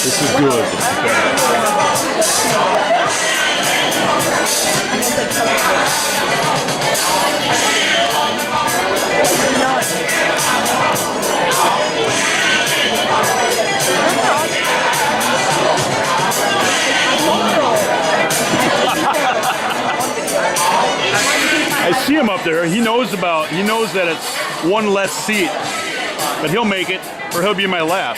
This is good. I see him up there. He knows that it's one less seat, but he'll make it, or he'll be in my lap.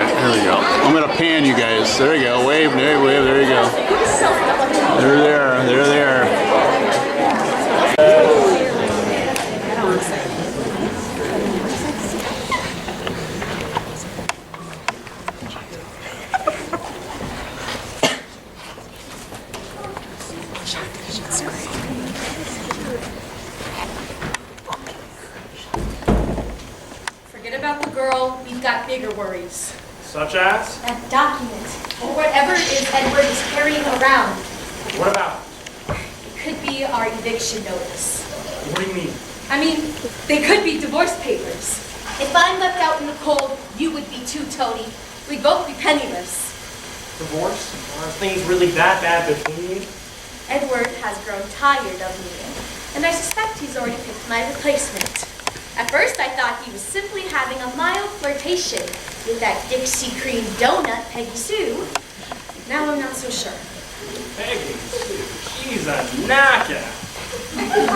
There we go. I'm gonna pan you guys. There you go. Wave, wave, wave. There you go. They're there. They're there. Forget about the girl. We've got bigger worries. Such as? That document, or whatever it is Edward is carrying around. What about? It could be our eviction notice. What do you mean? I mean, they could be divorce papers. If I'm left out in the cold, you would be too, Tony. We'd both be penniless. Divorce? Are things really that bad between you? Edward has grown tired of me, and I suspect he's already picked my replacement. At first, I thought he was simply having a mild flirtation with that Dixie cream donut, Peggy Sue. Now I'm not so sure. Peggy Sue, she's a knockout.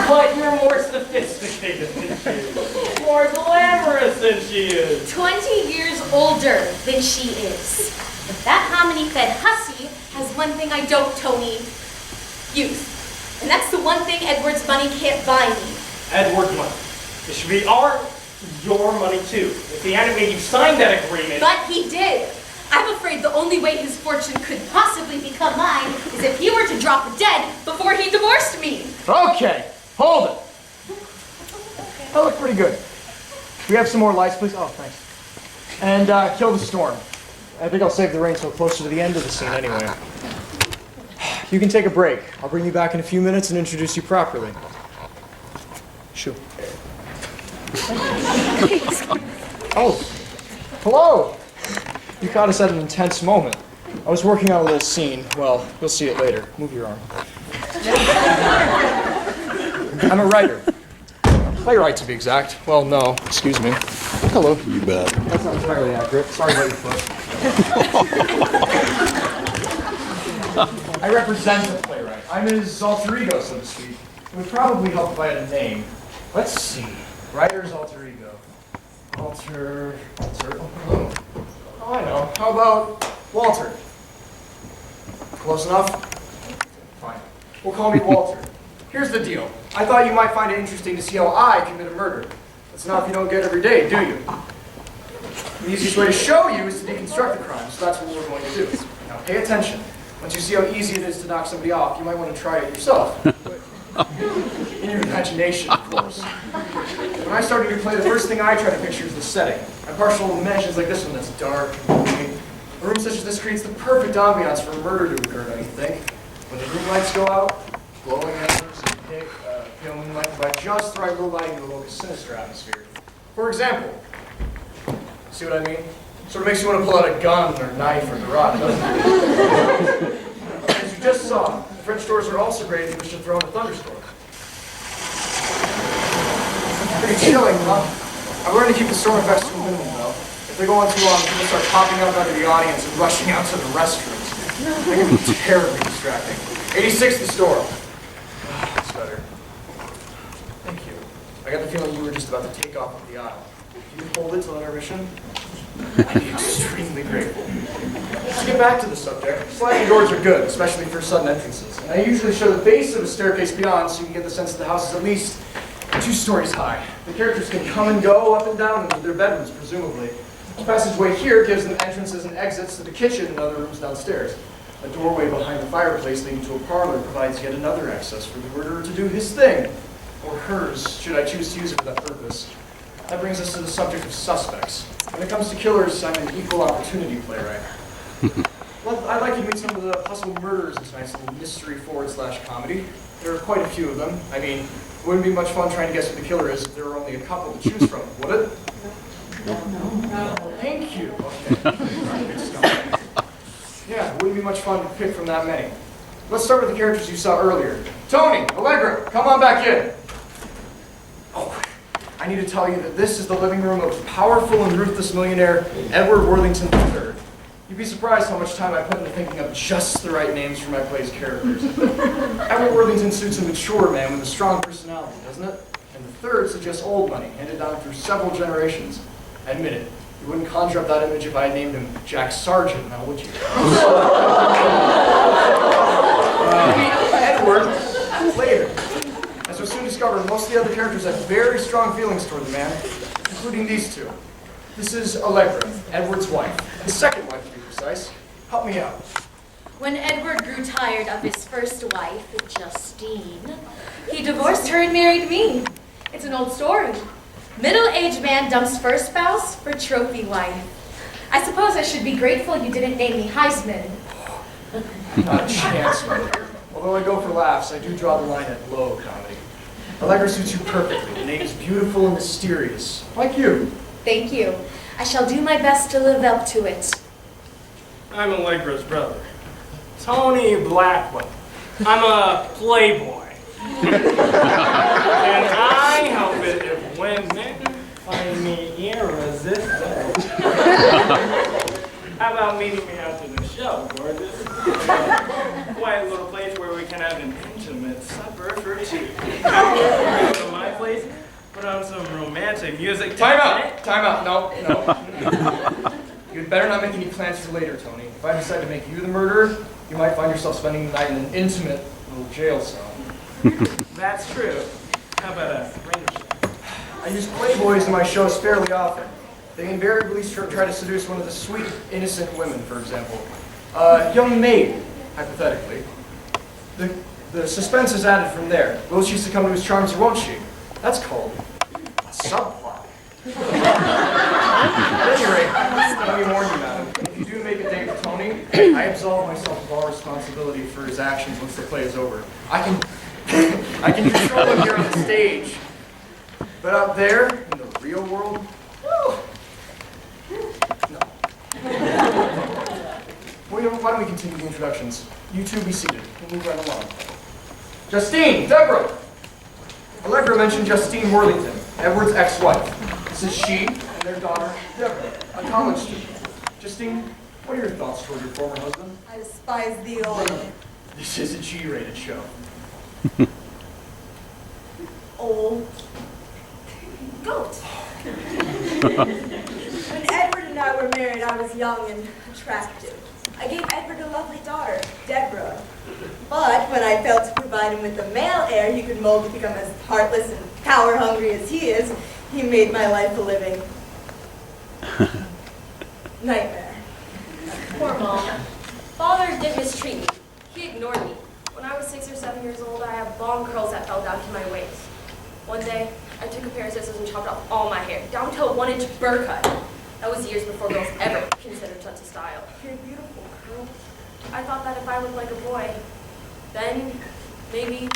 But you're more sophisticated than she is. More glamorous than she is. 20 years older than she is. But that hominy-fed hussy has one thing I don't, Tony. Youth. And that's the one thing Edward's money can't buy me. Edward's money. It should be your money too. If he hadn't made you sign that agreement. But he did. I'm afraid the only way his fortune could possibly become mine is if he were to drop dead before he divorced me. Okay, hold it. That looked pretty good. We have some more lights, please. Oh, thanks. And kill the storm. I think I'll save the rain till closer to the end of the scene anyway. You can take a break. I'll bring you back in a few minutes and introduce you properly. Sioux. Oh, hello. You caught us at an intense moment. I was working on a little scene. Well, you'll see it later. Move your arm. I'm a writer. Playwright, to be exact. Well, no, excuse me. Hello. You bet. That's not entirely accurate. Sorry about your foot. I represent the playwright. I'm his alter ego, so to speak. It would probably help if I had a name. Let's see. Writer's alter ego. Oh, I know. How about Walter? Close enough? Fine. We'll call me Walter. Here's the deal. I thought you might find it interesting to see how I commit a murder. That's not if you don't get it every day, do you? The easiest way to show you is to deconstruct the crime, so that's what we're going to do. Now pay attention. Once you see how easy it is to knock somebody off, you might want to try it yourself. In your imagination, of course. When I started your play, the first thing I try to picture is the setting. I'm partial to mansions like this one that's dark and gloomy. A room such as this creates the perfect ambiance for a murder to occur, don't you think? When the room lights go out, glowing embers and pale moonlight provide just the right low lighting to evoke a sinister atmosphere. For example, see what I mean? Sort of makes you want to pull out a gun or knife or garrote, doesn't it? As you just saw, French doors are also great if you wish to throw in a thunderstorm. Pretty chilling, huh? I've learned to keep the storm effects to a minimum, though. If they go on too long, people start popping up out of the audience and rushing out to the restrooms. They can be terribly distracting. 86, the storm. That's better. Thank you. I got the feeling you were just about to take off up the aisle. If you could hold it till intermission, I'd be extremely grateful. Let's get back to the subject. Sliding doors are good, especially for sudden entrances. And I usually show the base of a staircase beyond so you can get the sense that the house is at least 2 stories high. The characters can come and go up and down into their bedrooms, presumably. The passageway here gives them entrances and exits to the kitchen and other rooms downstairs. A doorway behind the fireplace leading to a parlor provides yet another access for the murderer to do his thing. Or hers, should I choose to use it for that purpose. That brings us to the subject of suspects. When it comes to killers, I'm an equal opportunity playwright. Well, I'd like you to meet some of the possible murderers in tonight's little mystery / comedy. There are quite a few of them. I mean, it wouldn't be much fun trying to guess who the killer is if there were only a couple to choose from, would it? No. Thank you. Okay. Good stuff. Yeah, it wouldn't be much fun to pick from that many. Let's start with the characters you saw earlier. Tony, Allegra, come on back in. Oh, I need to tell you that this is the living room of powerful and ruthless millionaire Edward Worthington III. You'd be surprised how much time I put into thinking of just the right names for my play's characters. Edward Worthington suits a mature man with a strong personality, doesn't it? And the third suggests old money, handed down through several generations. Admit it, you wouldn't conjure up that image if I had named him Jack Sargent, now would you? Edward, later. As we'll soon discover, most of the other characters have very strong feelings toward the man, including these two. This is Allegra, Edward's wife. His second wife, to be precise. Help me out. When Edward grew tired of his first wife, Justine, he divorced her and married me. It's an old story. Middle-aged man dumps first spouse for trophy wife. I suppose I should be grateful you didn't name me Heisman. Not a chance, my dear. Although I go for laughs, I do draw the line at low comedy. Allegra suits you perfectly. The name is beautiful and mysterious, like you. Thank you. I shall do my best to live up to it. I'm Allegra's brother, Tony Blackwell. I'm a playboy. And I help it if women find me irresistible. How about meeting me after the show, gorgeous? Quiet little place where we can have an intimate supper for two. Come to my place, put on some romantic music. Time out. No. You'd better not make any plans for later, Tony. If I decide to make you the murderer, you might find yourself spending the night in an intimate little jail cell. That's true. How about a friendship? I use playboys in my shows fairly often. They invariably try to seduce one of the sweet, innocent women, for example. A young maid, hypothetically. The suspense is added from there. Will she succumb to his charms or won't she? That's called a subplot. At any rate, let me warn you, madam. If you do make a date with Tony, I absolve myself of all responsibility for his actions once the play is over. I can control him here on the stage. But out there, in the real world, whew, no. Well, why don't we continue the introductions? You two be seated. We'll move right along. Justine, Deborah. Allegra mentioned Justine Worthington, Edward's ex-wife. This is she and their daughter, Deborah, a college student. Justine, what are your thoughts toward your former husband? I despise the old. This is a G-rated show. Old goat. When Edward and I were married, I was young and attractive. I gave Edward a lovely daughter, Deborah. But when I failed to provide him with a male heir he could mold to become as heartless and power-hungry as he is, he made my life a living nightmare. Poor Mom. Father didn't mistreat me. He ignored me. When I was 6 or 7 years old, I had long curls that fell down to my waist. One day, I took a pair of scissors and chopped off all my hair, down to a 1-inch burr cut. That was years before girls ever considered such a style. You're beautiful, girl. I thought that if I looked like a boy, then maybe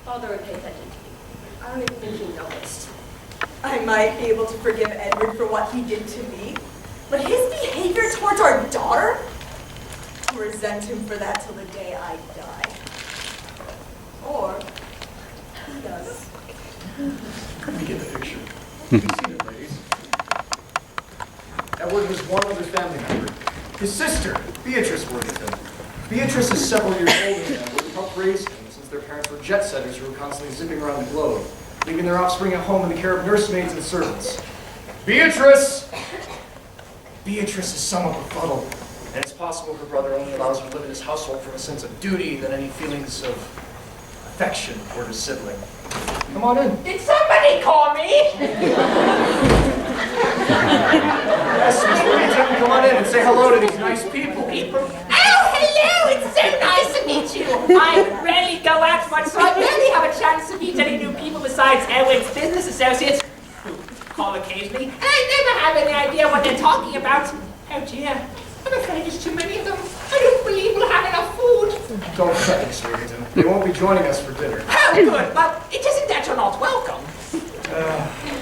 Father would pay attention to me. I don't even think he noticed. I might be able to forgive Edward for what he did to me, but his behavior towards our daughter? I'll resent him for that till the day I die. Or he does. We get the picture. You can see it, ladies. Edward has one other family member. His sister, Beatrice Worthington. Beatrice is several years older than Edward and helped raise him since their parents were jet setters who were constantly zipping around the globe, leaving their offspring at home in the care of nursemaids and servants. Beatrice! Beatrice is somewhat befuddled, and it's possible her brother only allows her to live in his household from a sense of duty than any feelings of affection toward his sibling. Come on in. Did somebody call me? Yes, Miss Worthington, come on in and say hello to these nice people. Oh, hello! It's so nice to meet you. I rarely go out much, so I rarely have a chance to meet any new people besides Edward's business associates, who call occasionally, and I never have any idea what they're talking about. Oh dear, I'm afraid there's too many of them. I don't believe we'll have enough food. Don't fret, Miss Reardon. They won't be joining us for dinner. How good, but it isn't that you're not welcome.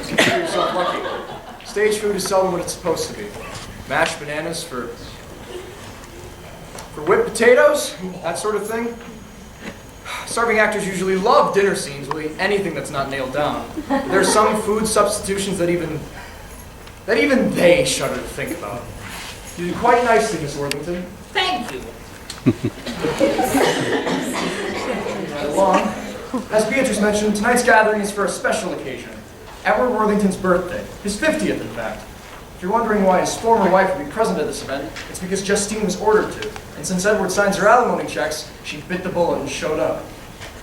Consider yourself lucky. Stage food is seldom what it's supposed to be. Mashed bananas for whipped potatoes, that sort of thing. Starving actors usually love dinner scenes. Will eat anything that's not nailed down. But there's some food substitutions that even they shudder to think about. You did quite nicely, Miss Worthington. Thank you. Right along. As Beatrice mentioned, tonight's gathering is for a special occasion. Edward Worthington's birthday. His 50th, in fact. If you're wondering why his former wife would be present at this event, it's because Justine was ordered to. And since Edward signs her alimony checks, she bit the bullet and showed up.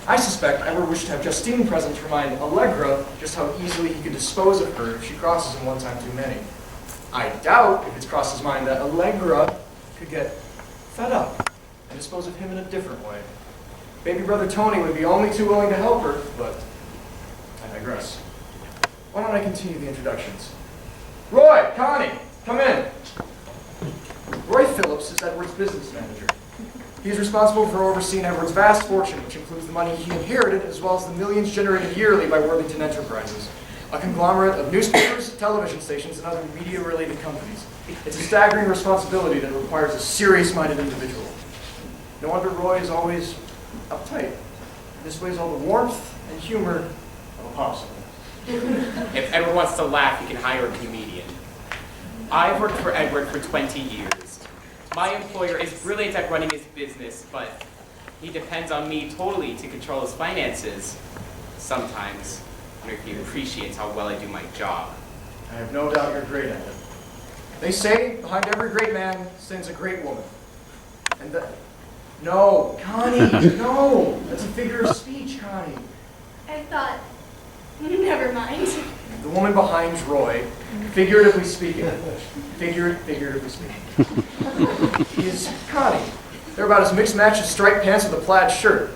I suspect Edward wished to have Justine present to remind Allegra just how easily he could dispose of her if she crosses him one time too many. I doubt if it's crossed his mind that Allegra could get fed up and dispose of him in a different way. Baby brother Tony would be only too willing to help her, but I digress. Why don't I continue the introductions? Roy, Connie, come in. Roy Phillips is Edward's business manager. He is responsible for overseeing Edward's vast fortune, which includes the money he inherited as well as the millions generated yearly by Worthington Enterprises, a conglomerate of newspapers, television stations, and other media-related companies. It's a staggering responsibility that requires a serious-minded individual. No wonder Roy is always uptight. Displays all the warmth and humor of a popsicle. If Edward wants to laugh, he can hire a comedian. I've worked for Edward for 20 years. My employer is brilliant at running his business, but he depends on me totally to control his finances. Sometimes, I wonder if he appreciates how well I do my job. I have no doubt you're great at it. They say, behind every great man stands a great woman. And that... No, Connie, no! That's a figure of speech, Connie. I thought, never mind. The woman behind Roy, figuratively speaking, figuratively speaking, is Connie. They're about as mixed match as striped pants with a plaid shirt.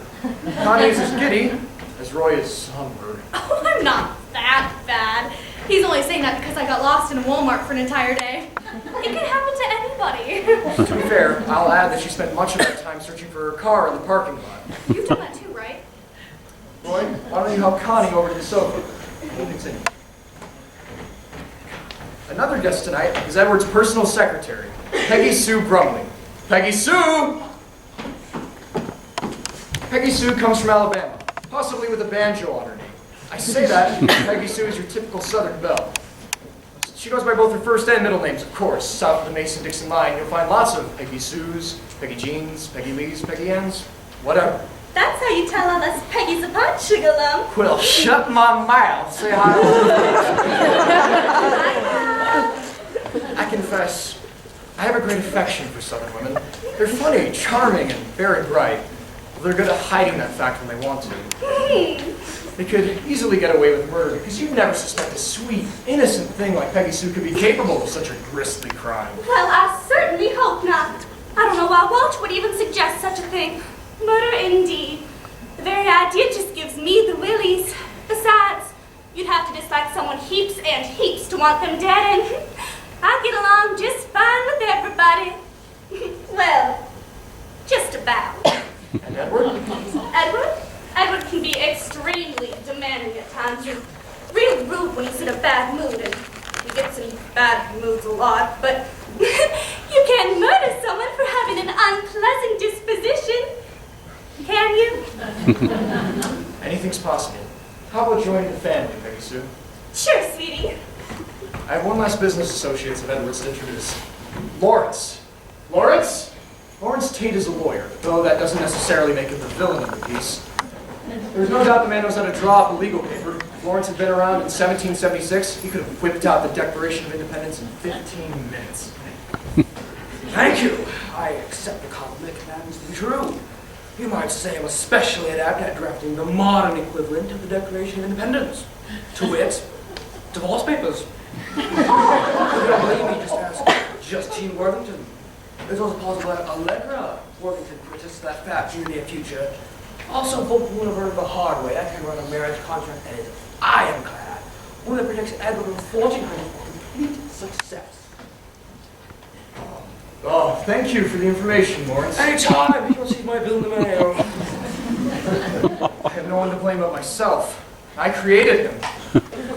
Connie is as giddy as Roy is somber. Oh, I'm not that bad. He's only saying that because I got lost in a Walmart for an entire day. It could happen to anybody. To be fair, I'll add that she spent much of that time searching for her car in the parking lot. You've done that too, right? Roy, why don't you help Connie over to the sofa? We'll continue. Another guest tonight is Edward's personal secretary, Peggy Sue Brumley. Peggy Sue! Peggy Sue comes from Alabama, possibly with a banjo on her knee. I say that because Peggy Sue is your typical Southern belle. She goes by both her first and middle names, of course. South of the Mason-Dixon line, you'll find lots of Peggy Sues, Peggy Jeans, Peggy Lees, Peggy Ann's, whatever. That's how you tell all us Peggy's apart, sugar lump. Well, shut my mouth. Say hi. I confess, I have a great affection for Southern women. They're funny, charming, and very bright. Well, they're good at hiding that fact when they want to. They could easily get away with murder because you'd never suspect a sweet, innocent thing like Peggy Sue could be capable of such a grisly crime. Well, I certainly hope not. I don't know why Walsh would even suggest such a thing. Murder indeed. The very idea just gives me the willies. Besides, you'd have to dislike someone heaps and heaps to want them dead, and I get along just fine with everybody. Well, just about. And Edward? Edward can be extremely demanding at times and real rude when he's in a bad mood, and he gets in bad moods a lot, but you can't murder someone for having an unpleasant disposition, can you? Anything's possible. How about joining the family, Peggy Sue? Sure, sweetie. I have one last business associate of Edward's to introduce. Lawrence. Lawrence? Lawrence Tate is a lawyer, though that doesn't necessarily make him the villain of the piece. There's no doubt the man knows how to draw up a legal paper. If Lawrence had been around in 1776, he could have whipped out the Declaration of Independence in 15 minutes. Thank you. I accept the compliment happens to be true. You might say I'm especially adept at drafting the modern equivalent of the Declaration of Independence. To wit, divorce papers. If you don't believe me, just ask Justine Worthington. It's also possible that Allegra Worthington could attest to that fact in the near future. Also, both women have learned the hard way. I can run a marriage contract that is ironclad. One that predicts Edward and fortune for complete success. Oh, thank you for the information, Lawrence. Anytime, you'll see my bill in the mail. I have no one to blame but myself. I created him.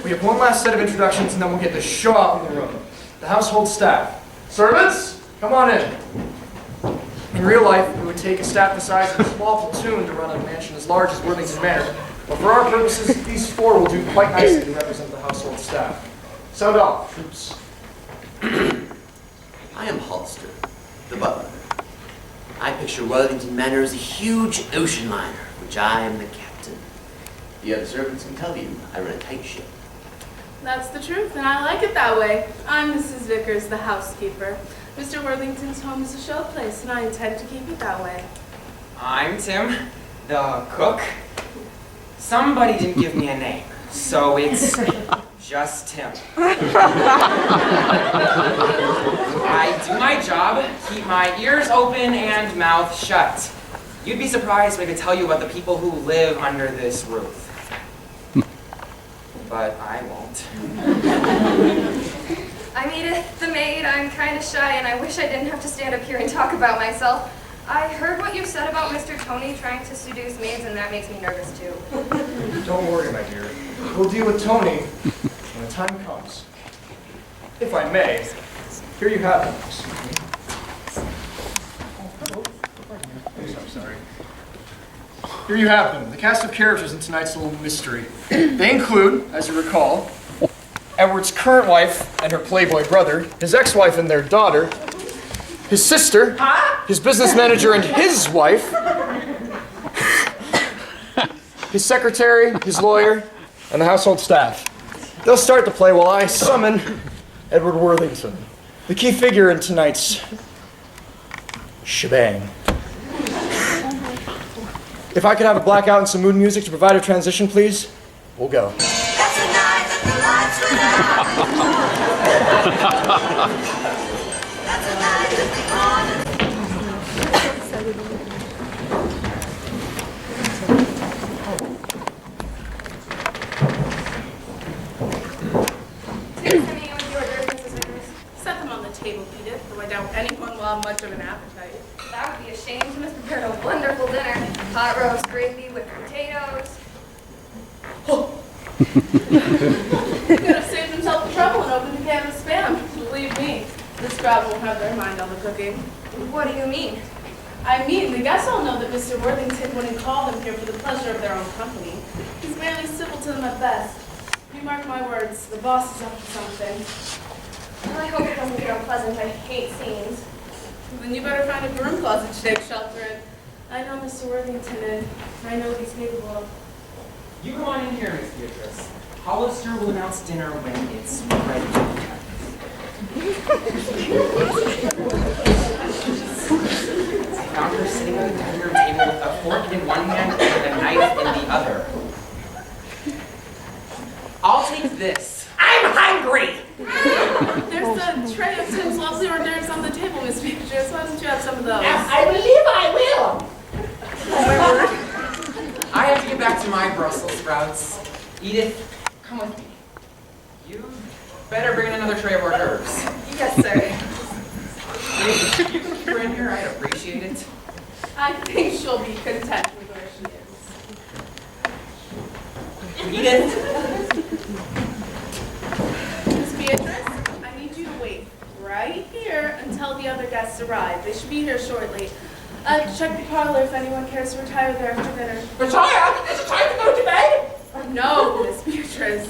We have one last set of introductions and then we'll get the show out in the room. The household staff. Servants, come on in. In real life, it would take a staff the size of a small platoon to run a mansion as large as Worthington Manor. But for our purposes, these four will do quite nicely to represent the household staff. Sound off, troops. I am Hollister, the butler. I picture Worthington Manor as a huge ocean liner, which I am the captain. The other servants can tell you I run a tight ship. That's the truth, and I like it that way. I'm Mrs. Vickers, the housekeeper. Mr. Worthington's home is a show place, and I intend to keep it that way. I'm Tim, the cook. Somebody didn't give me a name, so it's just Tim. I do my job, keep my ears open and mouth shut. You'd be surprised when I could tell you about the people who live under this roof. But I won't. I'm Edith, the maid. I'm kind of shy, and I wish I didn't have to stand up here and talk about myself. I heard what you said about Mr. Tony trying to seduce maids, and that makes me nervous, too. Don't worry, my dear. We'll deal with Tony when the time comes. If I may, here you have them. Excuse me. I'm sorry. Here you have them, the cast of characters in tonight's little mystery. They include, as you recall, Edward's current wife and her playboy brother, his ex-wife and their daughter, his sister, his business manager and his wife, his secretary, his lawyer, and the household staff. They'll start the play while I summon Edward Worthington, the key figure in tonight's shebang. If I could have a blackout and some mood music to provide a transition, please, we'll go. That's the night that the lights went out. That's the night that the Set them on the table, Edith, though I doubt anyone will have much of an appetite. That would be a shame. Tim has prepared a wonderful dinner. Hot roast gravy with potatoes. He could have saved himself the trouble and opened a can of Spam. Believe me, this crowd won't have their mind on the cooking. What do you mean? I mean, the guests all know that Mr. Worthington wouldn't call them here for the pleasure of their own company. He's merely civil to them at best. You mark my words, the boss is up to something. Well, I hope it doesn't get unpleasant. I hate scenes. Then you better find a broom closet to take shelter in. I know Mr. Worthington, and I know what he's capable of. You come on in here, Miss Beatrice. Hollister will announce dinner when it's ready. I found her sitting at the dining room table with a fork in one hand and a knife in the other. I'll take this. I'm hungry! There's a tray of Tim's lovely hors d'oeuvres on the table, Miss Beatrice. Why don't you have some of those? I believe I will. I have to get back to my Brussels sprouts. Edith, come with me. You better bring in another tray of hors d'oeuvres. Yes, sir. If you can keep her in here, I'd appreciate it. I think she'll be content with where she is. Edith! Miss Beatrice, I need you to wait right here until the other guests arrive. They should be here shortly. Check the parlor if anyone cares to retire there after dinner. Retire? Is it time to go to bed? No, Miss Beatrice.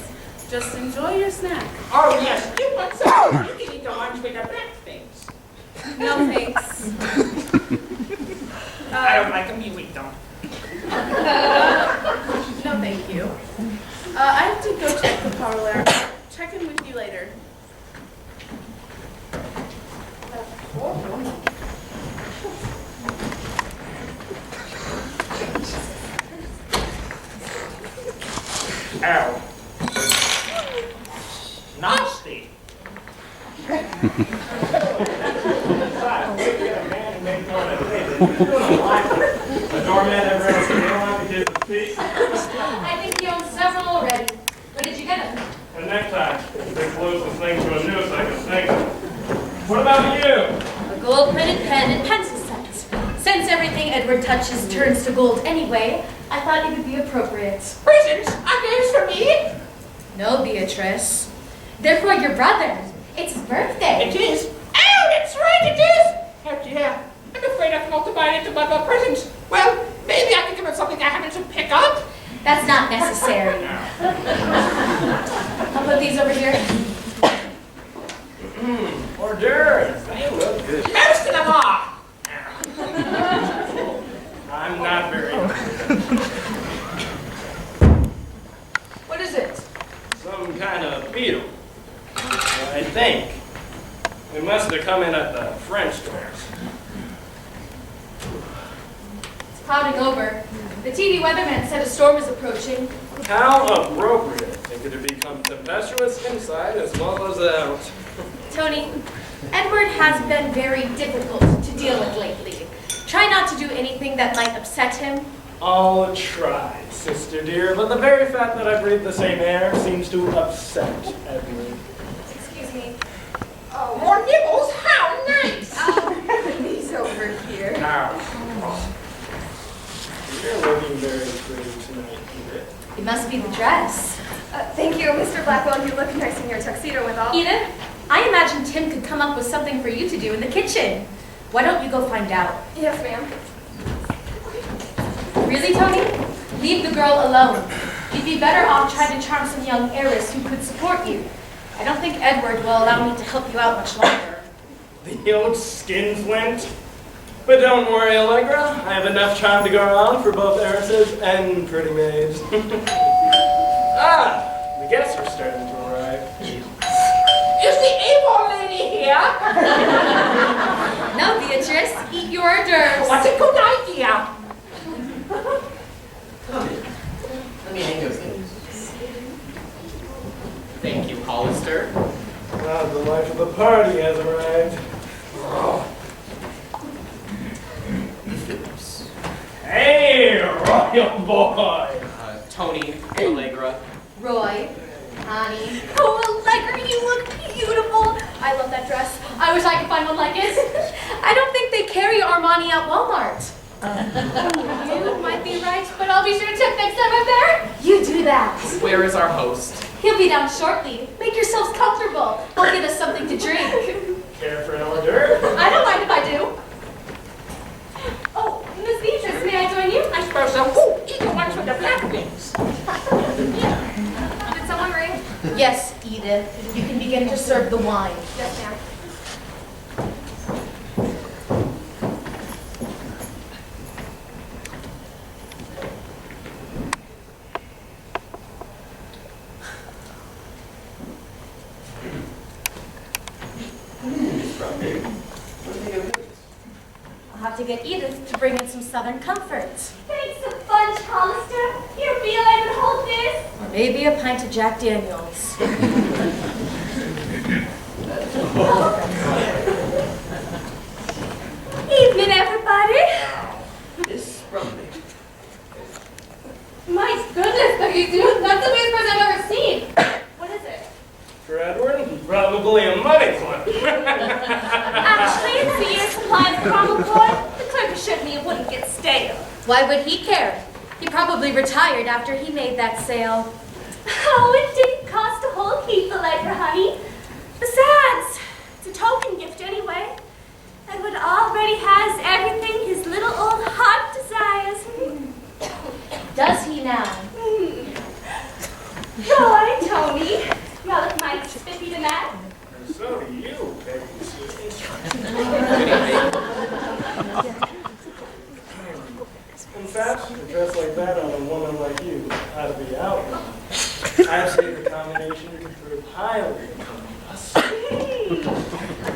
Just enjoy your snack. Oh, yes. You want some? You can eat the ones with the black things. No, thanks. I don't like them. You eat them. No, thank you. I have to go check the parlor. Check in with you later. Ow. Nasty. The doorman ever else you don't have to get the speak? I think he owns several already. Where did you get them? And next time, they close this thing to a noose, I can snake it. What about you? A gold-plated pen Edward touches turns to gold anyway, I thought it would be appropriate. Presents are gifts for me. No, Beatrice. They're for your brother. It's his birthday. It is. Oh, that's right, it is. Oh dear. I'm afraid I've multiplied into my presents. Well, maybe I can give him something I happen to pick up. That's not necessary. I'll put these over here. Hors d'oeuvres. They look good. Most of them are. I'm not very What is it? Some kind of beetle. I think. It must have come in at the French doors. It's clouding over. The TV weatherman said a storm is approaching. How appropriate. It could have become tempestuous inside as well as out. Tony, Edward has been very difficult to deal with lately. Try not to do anything that might upset him. I'll try, sister dear, but the very fact that I breathe the same air seems to upset Edward. Excuse me. Oh, more nibbles? How nice! He's over here. Now, you're looking very pretty tonight, Edith. It must be the dress. Thank you, Mr. Blackwell. You look nice in your tuxedo with all. Edith, I imagine Tim could come up with something for you to do in the kitchen. Why don't you go find out? Yes, ma'am. Really, Tony? Leave the girl alone. You'd be better off trying to charm some young heiress who could support you. I don't think Edward will allow me to help you out much longer. The old skinflint. But don't worry, Allegra. I have enough charm to go around for both heiresses and pretty maids. The guests are starting to arrive. Is the Avon lady here? No, Beatrice. Eat your hors d'oeuvres. What's a good idea? Let me hang those things. Thank you, Hollister. The life of the party has arrived. Hey, royal boy! Tony, Allegra. Roy, honey. Oh, Allegra, you look beautiful. I love that dress. I wish I could find one like it. I don't think they carry Armani at Walmart. You might be right, but I'll be sure to check next time I'm there. You do that. Where is our host? He'll be down shortly. Make yourselves comfortable. He'll get us something to drink. Care for an hors d'oeuvre? I don't mind if I do. Oh, Miss Beatrice, may I join you? I suppose so. Ooh, eat the ones with the black wings. Did someone ring? Yes, Edith. You can begin to serve the wine. Yes, ma'am. I'll have to get Edith to bring in some Southern comfort. Thanks a bunch, Hollister. You feel I would hold this? Or maybe a pint of Jack Daniels. Evening, everybody. This from me. My goodness, Becky, dude, that's the biggest person I've ever seen. What is it? For Edward, probably a money clip. Actually, it's a year's supply of caramel corn. The clerk assured me it wouldn't get stale. Why would he care? He probably retired after he made that sale. Oh, it didn't cost a whole heap, Allegra, honey. Besides, it's a token gift anyway. Edward already has everything his little old heart desires. Does he now? Roy, Tony, y'all look mighty spiffy tonight. And so do you, Peggy Sue. In fact, a dress like that on a woman like you ought to be out. I'd say the combination proved highly us.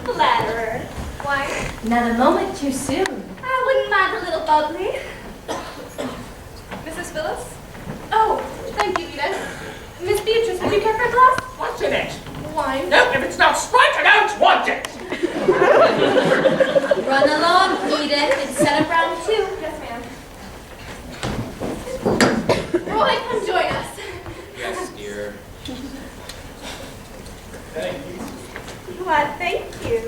Flatterer. Why? Not a moment too soon. I wouldn't mind a little bubbly. Mrs. Phillips? Oh, thank you, Edith. Miss Beatrice, would you care for a glass? What's in it? Wine. No, if it's not Sprite, I don't want it. Run along, Edith, and set up round two. Yes, ma'am. Roy, come join us. Yes, dear. Thank you. Why, thank you.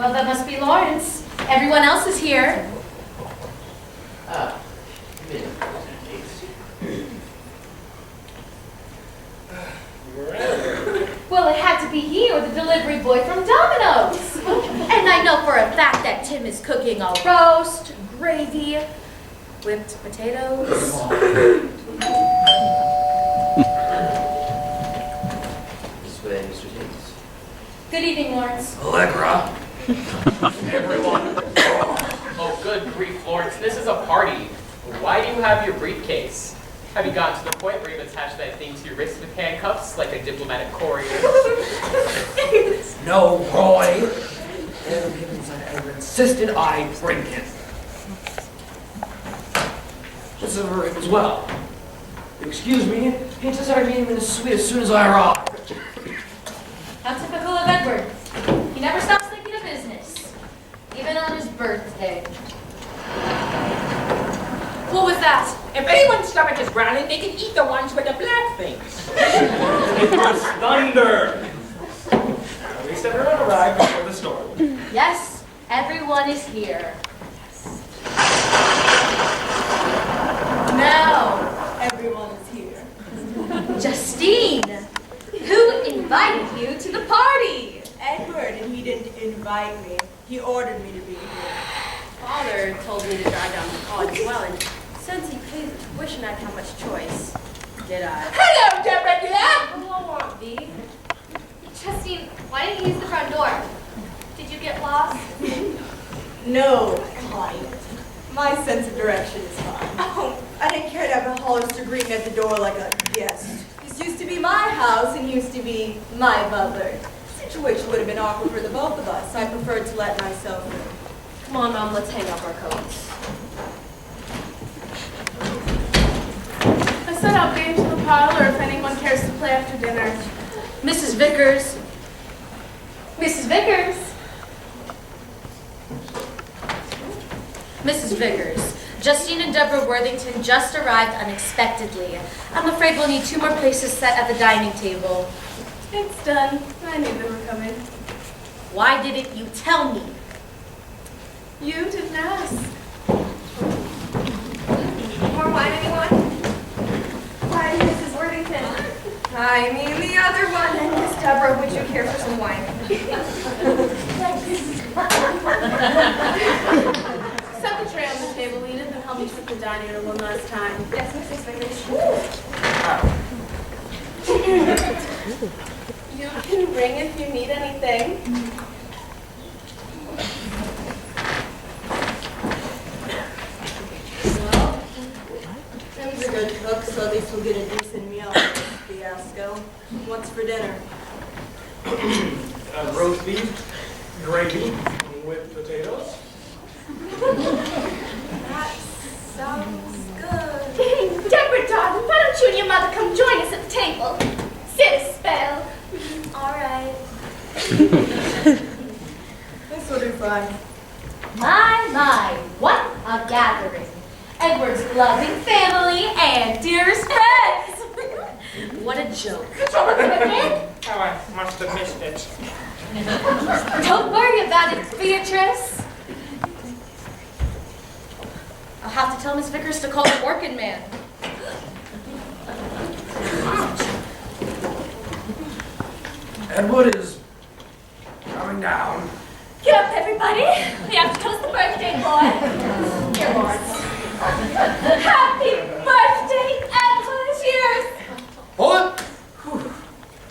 Well, that must be Lawrence. Everyone else is here. Ah, Well, it had to be he or the delivery boy from Domino's. And I know for a fact that Tim is cooking a roast, gravy, whipped potatoes. This way, Mr. Thickens. Good evening, Lawrence. Allegra. Everyone. Oh, good grief, Lawrence. This is a party. Why do you have your briefcase? Have you gotten to the point where you've attached that thing to your wrist with handcuffs like a diplomatic courier? No, Roy. Adam Higgins and Edward insisted I bring him. This is for him as well. Excuse me, he insisted I meet him in the suite as soon as I arrive. How typical of Edward. He never stops thinking of business, even on his birthday. What was that? If anyone's stomach is growling, they can eat the ones with the black things. It was thunder. At least everyone arrived before the storm. Yes, everyone is here. Now, everyone is here. Justine, who invited you to the party? Edward, and he didn't invite me. He ordered me to be here. Father told me to drive down to college as well, and since he pays the tuition, I'd have much choice. Did I? Hello, Deborah dear. Hello, Aunt V. Justine, why didn't you use the front door? Did you get lost? No, Connie. My sense of direction is fine. Oh, I didn't care to have a Hollister greeting at the door like a guest. This used to be my house and used to be my butler. The situation would have been awkward for the both of us. I preferred to let myself in. Come on, Mom, let's hang up our coats. I set out game to the parlor if anyone cares to play after dinner. Mrs. Vickers. Mrs. Vickers. Mrs. Vickers. Justine and Deborah Worthington just arrived unexpectedly. I'm afraid we'll need 2 more places set at the dining table. It's done. I knew they were coming. Why didn't you tell me? You didn't ask. More wine, anyone? Hi, Mrs. Worthington. I mean the other one. And Miss Deborah, would you care for some wine? Set the tray on the table, Edith, and help me set the dining room one last time. Yes, Mrs. Vickers. You can ring if you need anything. Well, Tim's a good cook, so at least we'll get a decent meal out of this fiasco. What's for dinner? Roast beef, gravy, with potatoes. That sounds good. Deborah, darling, why don't you and your mother come join us at the table? Sit a spell. All right. This will do fine. My, what a gathering. Edward's loving family and dearest friends. What a joke. Oh, I must have missed it. Don't worry about it, Beatrice. I'll have to tell Miss Vickers to call the Orkin man. Edward is coming down. Get up, everybody. We have to toast the birthday boy. Here, Lawrence. Happy birthday, Edward. Cheers. Hold it! Whew.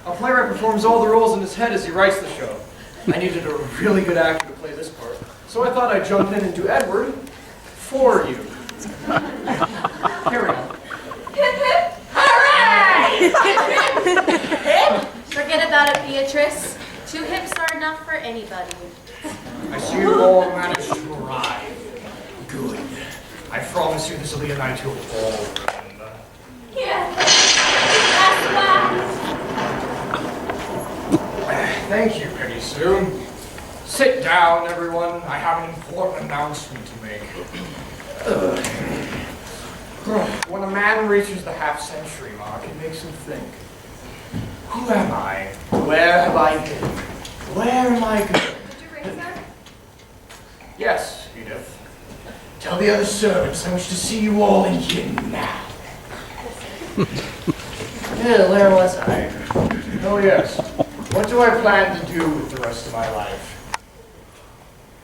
A playwright performs all the roles in his head as he writes the show. I needed a really good actor to play this part, so I thought I'd jump in and do Edward for you. Here we go. Hip, hip. Hooray! Forget about it, Beatrice. 2 hips are enough for anybody. I see you all managed to arrive. Good. I promise you this will be a night you'll all remember. Here. Last glass. Thank you, Peggy Sue. Sit down, everyone. I have an important announcement to make. When a man reaches the half-century mark, it makes him think. Who am I? Where have I been? Where am I going? Did you ring, sir? Yes, Edith. Tell the other servants I wish to see you all in here now. Yeah, where was I? Oh, yes. What do I plan to do with the rest of my life?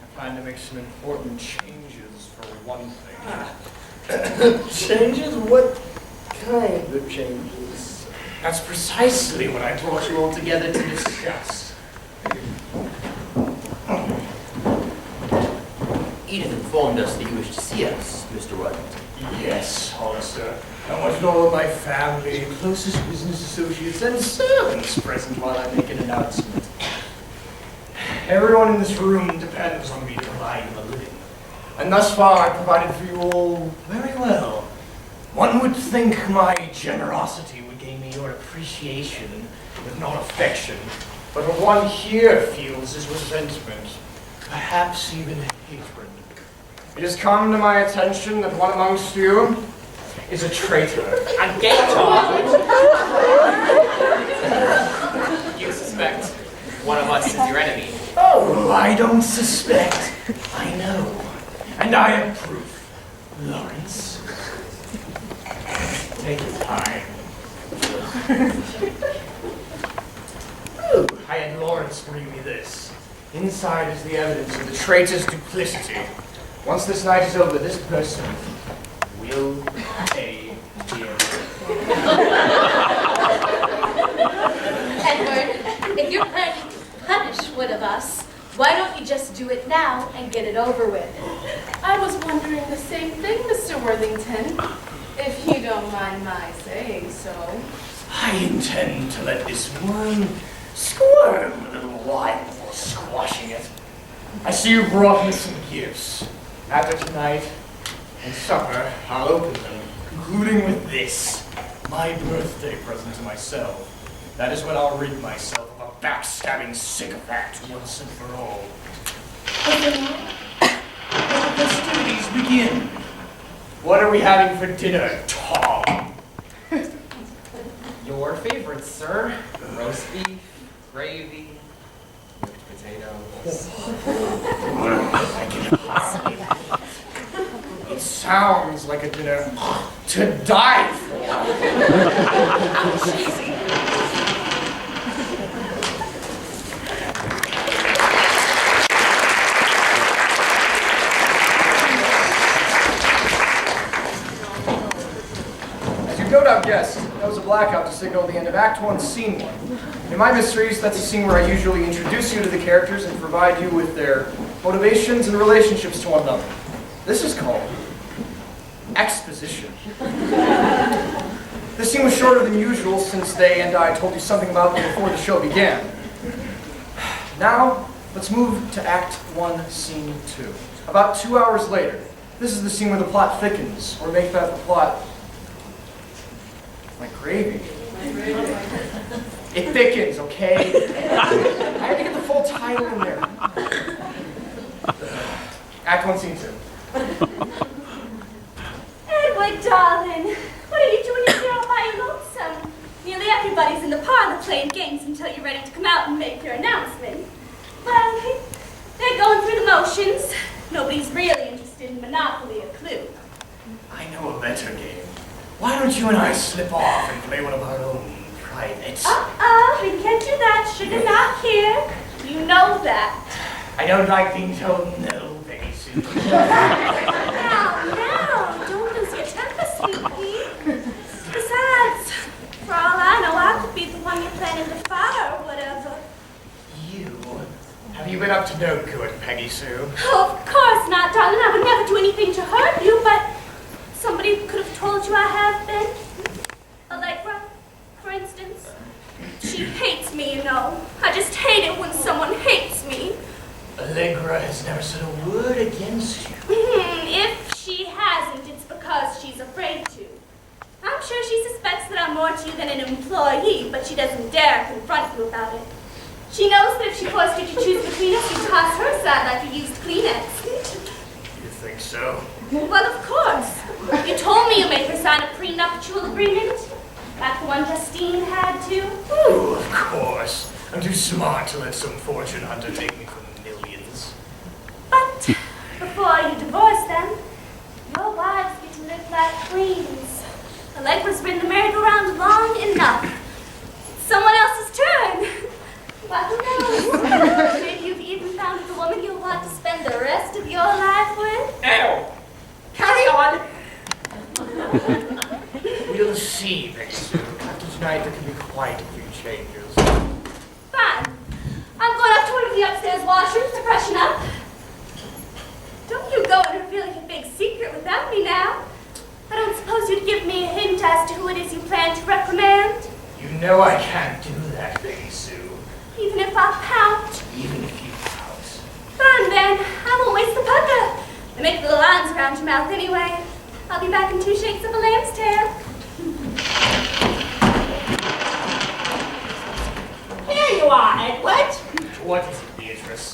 I plan to make some important changes, for one thing. Changes? What kind of changes? That's precisely what I brought you all together to discuss. Edith informed us that you wish to see us, Mr. Worthington. Yes, Hollister. I wanted all of my family, closest business associates, and servants present while I make an announcement. Everyone in this room depends on me to provide them a living. And thus far, I've provided for you all very well. One would think my generosity would gain me your appreciation, if not affection. But what one here feels is resentment, perhaps even hatred. It has come to my attention that one amongst you is a traitor. A gator! You suspect one of us is your enemy. Oh, I don't suspect. I know. And I have proof. Lawrence. Take your time. Ooh, I had Lawrence bring me this. Inside is the evidence of the traitor's duplicity. Once this night is over, this person will pay dearly. Edward, if you're planning to punish one of us, why don't you just do it now and get it over with? I was wondering the same thing, Mr. Worthington, if you don't mind my saying so. I intend to let this worm squirm a little while before squashing it. I see you brought me some gifts. After tonight and supper, I'll open them, concluding with this, my birthday present to myself. That is when I'll rid myself of a backstabbing sycophant once and for all. But then, let the festivities begin. What are we having for dinner, Tom? Your favorites, sir. Roast beef, gravy, whipped potatoes. I can hardly. It sounds like a dinner to die for. Cheesy. As you no doubt guessed, that was a blackout to signal the end of Act 1, Scene 1. In my mysteries, that's a scene where I usually introduce you to the characters and provide you with their motivations and relationships to one another. This is called exposition. This scene was shorter than usual since they and I told you something about them before the show began. Now, let's move to Act 1, Scene 2. About 2 hours later, this is the scene where the plot thickens, or make that the plot like gravy. It thickens, okay? I had to get the full title in there. Act 1, Scene 2. Edward, darling, what are you doing here all by your lonesome? Nearly everybody's in the parlor playing games until you're ready to come out and make your announcement. Well, they're going through the motions. Nobody's really interested in Monopoly or Clue. I know a better game. Why don't you and I slip off and play one of our own private? We can't do that. Sugar not here. You know that. I don't like being told no, Peggy Sue. Now, don't lose your temper, sweetie. Besides, for all I know, I could be the one you're planning to fire or whatever. You? Have you been up to no good, Peggy Sue? Oh, of course not, darling. I would never do anything to hurt you, but somebody could have told you I have been. Allegra, for instance. She hates me, you know. I just hate it when someone hates me. Allegra has never said a word against you. If she hasn't, it's because she's afraid to. I'm sure she suspects that I'm more to you than an employee, but she doesn't dare confront you about it. She knows that if she forced you to choose between us, you'd toss her aside like a used Kleenex. You think so? Well, of course. You told me you made her sign a prenuptial agreement, like the one Justine had to. Oh, of course. I'm too smart to let some fortune hunter take me for millions. But dreams. Allegra's ridden the merry-go-round long enough. It's someone else's turn. But who knows? Maybe you've even found the woman you'll want to spend the rest of your life with. Ew. Carry on. We'll see, Sue. After tonight, there can be quite a few changes. Fine. I'm going up to one of the upstairs washrooms to freshen up. Don't you go and reveal your big secret without me now. I don't suppose you'd give me a hint as to who it is you plan to reprimand? You know I can't do that, Lady Sue. Even if I pout? Even if you pout. Fine then. I won't waste the pucker. They make little lines around your mouth anyway. I'll be back in 2 shakes of a lamb's tail. Here you are, Edward. What is it, Beatrice?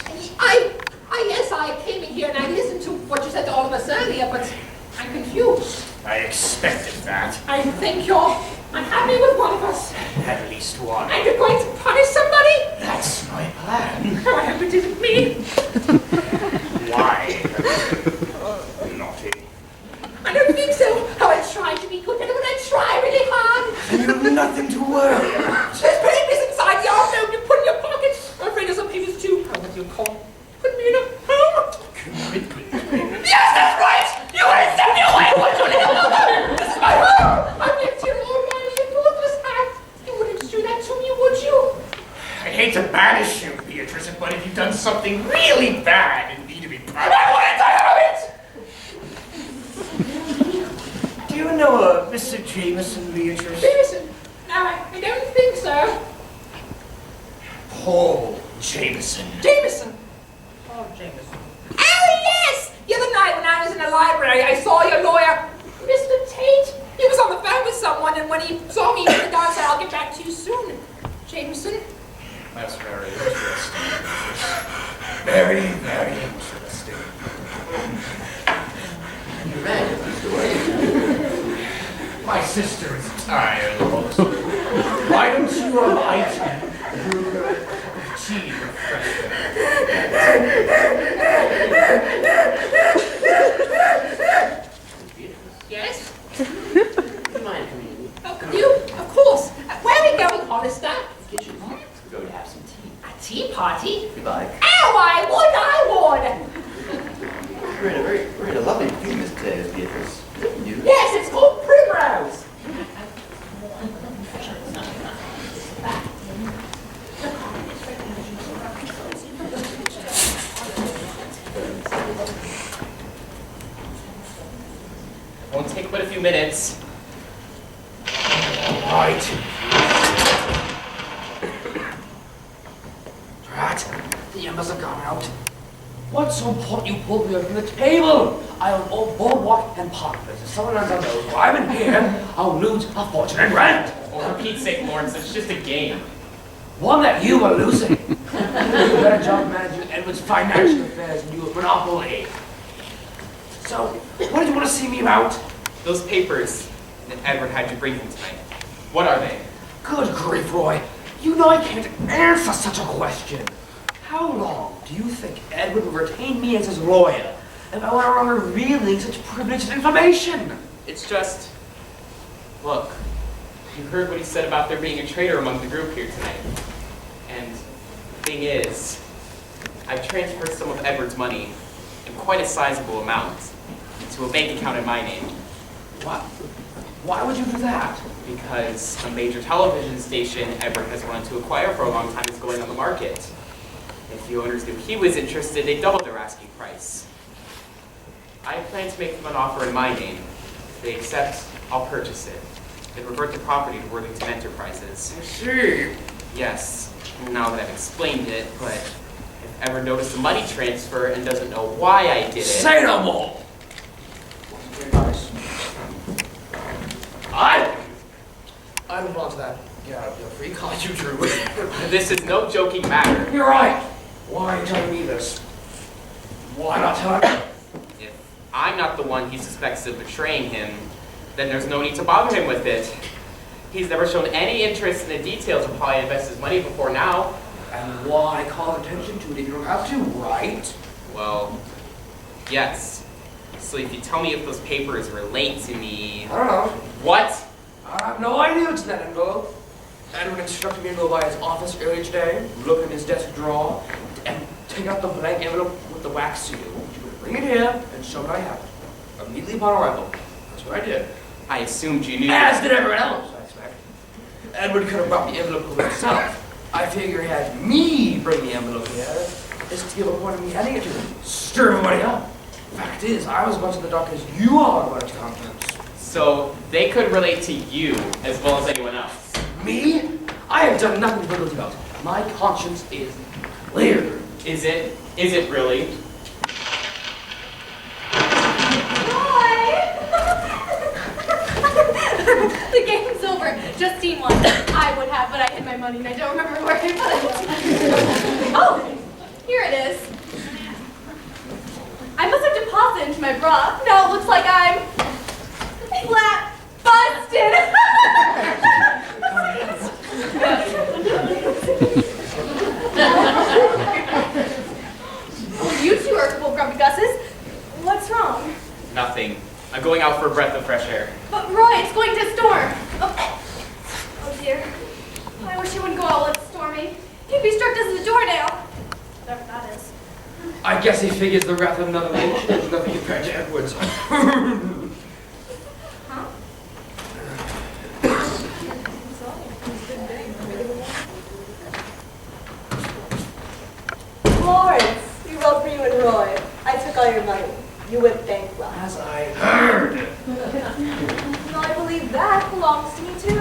Yes, I came in here and I listened to what you said to all of us earlier, but I'm confused. I expected that. I think you're unhappy with one of us. At least one. And you're going to punish somebody? That's my plan. Oh, I hope it isn't me. Why? Naughty. I don't think so. Oh, I try to be good, and when I try really hard. And you have nothing to worry about. There's papers inside the envelope you put in your pockets. I'm afraid there's some papers too. Oh, what do you call? Put me in a home. Commitment. Yes, that's right. You would have sent me away. What do you know? This is my home. I've lived here all my life. You always have. You wouldn't do that to me, would you? I hate to banish you, Beatrice, but if you've done something really bad and need to be punished. I wouldn't have it. Do you know a Mr. Jameson, Beatrice? Jameson? No, I don't think so. Paul Jameson. Jameson? Oh, Jameson. Oh, yes! The other night when I was in the library, I saw your lawyer, Mr. Tate. He was on the phone with someone, and when he saw me, he went down and said, I'll get back to you soon. Jameson? That's very interesting. Very, very interesting. You read the story. My sister is tired of all this. Why don't you invite me to a cup of tea refreshment? Yes? Do you mind coming in? Oh, could you? Of course. Where are we going, Hollister? Kitchen. We're going to have some tea. A tea party? If you like. Ow, I would! We're in a lovely theme today, Miss Beatrice. You? Yes, it's called Primrose. Won't take but a few minutes. Right. Drat, the embers are gone out. What's so important you pulled me away from the table? I own all boardwalk and park places. Someone runs on those. While I'm in here, I'll lose a fortune in rent. Oh, for Pete's sake, Lawrence, it's just a game. One that you are losing. You do a better job managing Edward's financial affairs than you at Monopoly. So, what did you want to see me about? Those papers that Edward had you bring him tonight. What are they? Good grief, Roy. You know I can't answer such a question. How long do you think Edward will retain me as his lawyer if I were on revealing such privileged information? It's just... Look, you heard what he said about there being a traitor among the group here tonight. And the thing is, I've transferred some of Edward's money, in quite a sizable amount, to a bank account in my name. What? Why would you do that? Because a major television station Edward has wanted to acquire for a long time is going on the market. If the owners knew he was interested, they'd double their asking price. I plan to make them an offer in my name. If they accept, I'll purchase it. Then revert the property to Worthington Enterprises. I see. Yes, now that I've explained it, but if Edward noticed the money transfer and doesn't know why I did it... Say no more! I move on to that. Get out of your free college you drew. This is no joking matter. You're right. Why are you telling me this? Why not tell him? If I'm not the one he suspects of betraying him, then there's no need to bother him with it. He's never shown any interest in the details of how I invest his money before now. And why call attention to it if you don't have to, right? Well, yes. Actually, if you tell me if those papers relate to me... I don't know. What? I have no idea what's in that envelope. Edward instructed me to go by his office earlier today, look in his desk drawer, and take out the blank envelope with the wax seal. Bring it here and show what I have. Immediately upon arrival. That's what I did. I assumed you knew. As did everyone else, I expect. Edward could have brought the envelope over himself. I figure he had me bring the envelope here, just to give a point of me handing it to him. Stir everybody up. Fact is, I was as much in the dark as you are about its contents. So they could relate to you as well as anyone else. Me? I have done nothing to be guilty about. My conscience is clear. Is it? Is it really? The game's over. Justine won. I would have, but I hid my money and I don't remember where I put it. Oh, here it is. I must have deposited into my bra. Now it looks like I'm flat busted. Oh, you two are cool grumpy gusses. What's wrong? Nothing. I'm going out for a breath of fresh air. But Roy, it's going to storm. Oh dear. I wish he wouldn't go out when it's storming. He'd be strict as a doornail. Whatever that is. I guess he figures the wrath of another nation is nothing compared to Edward's. Huh? Lawrence, we wrote for you and Roy. I took all your money. You went bankrupt. As I heard. No, I believe that belongs to me too.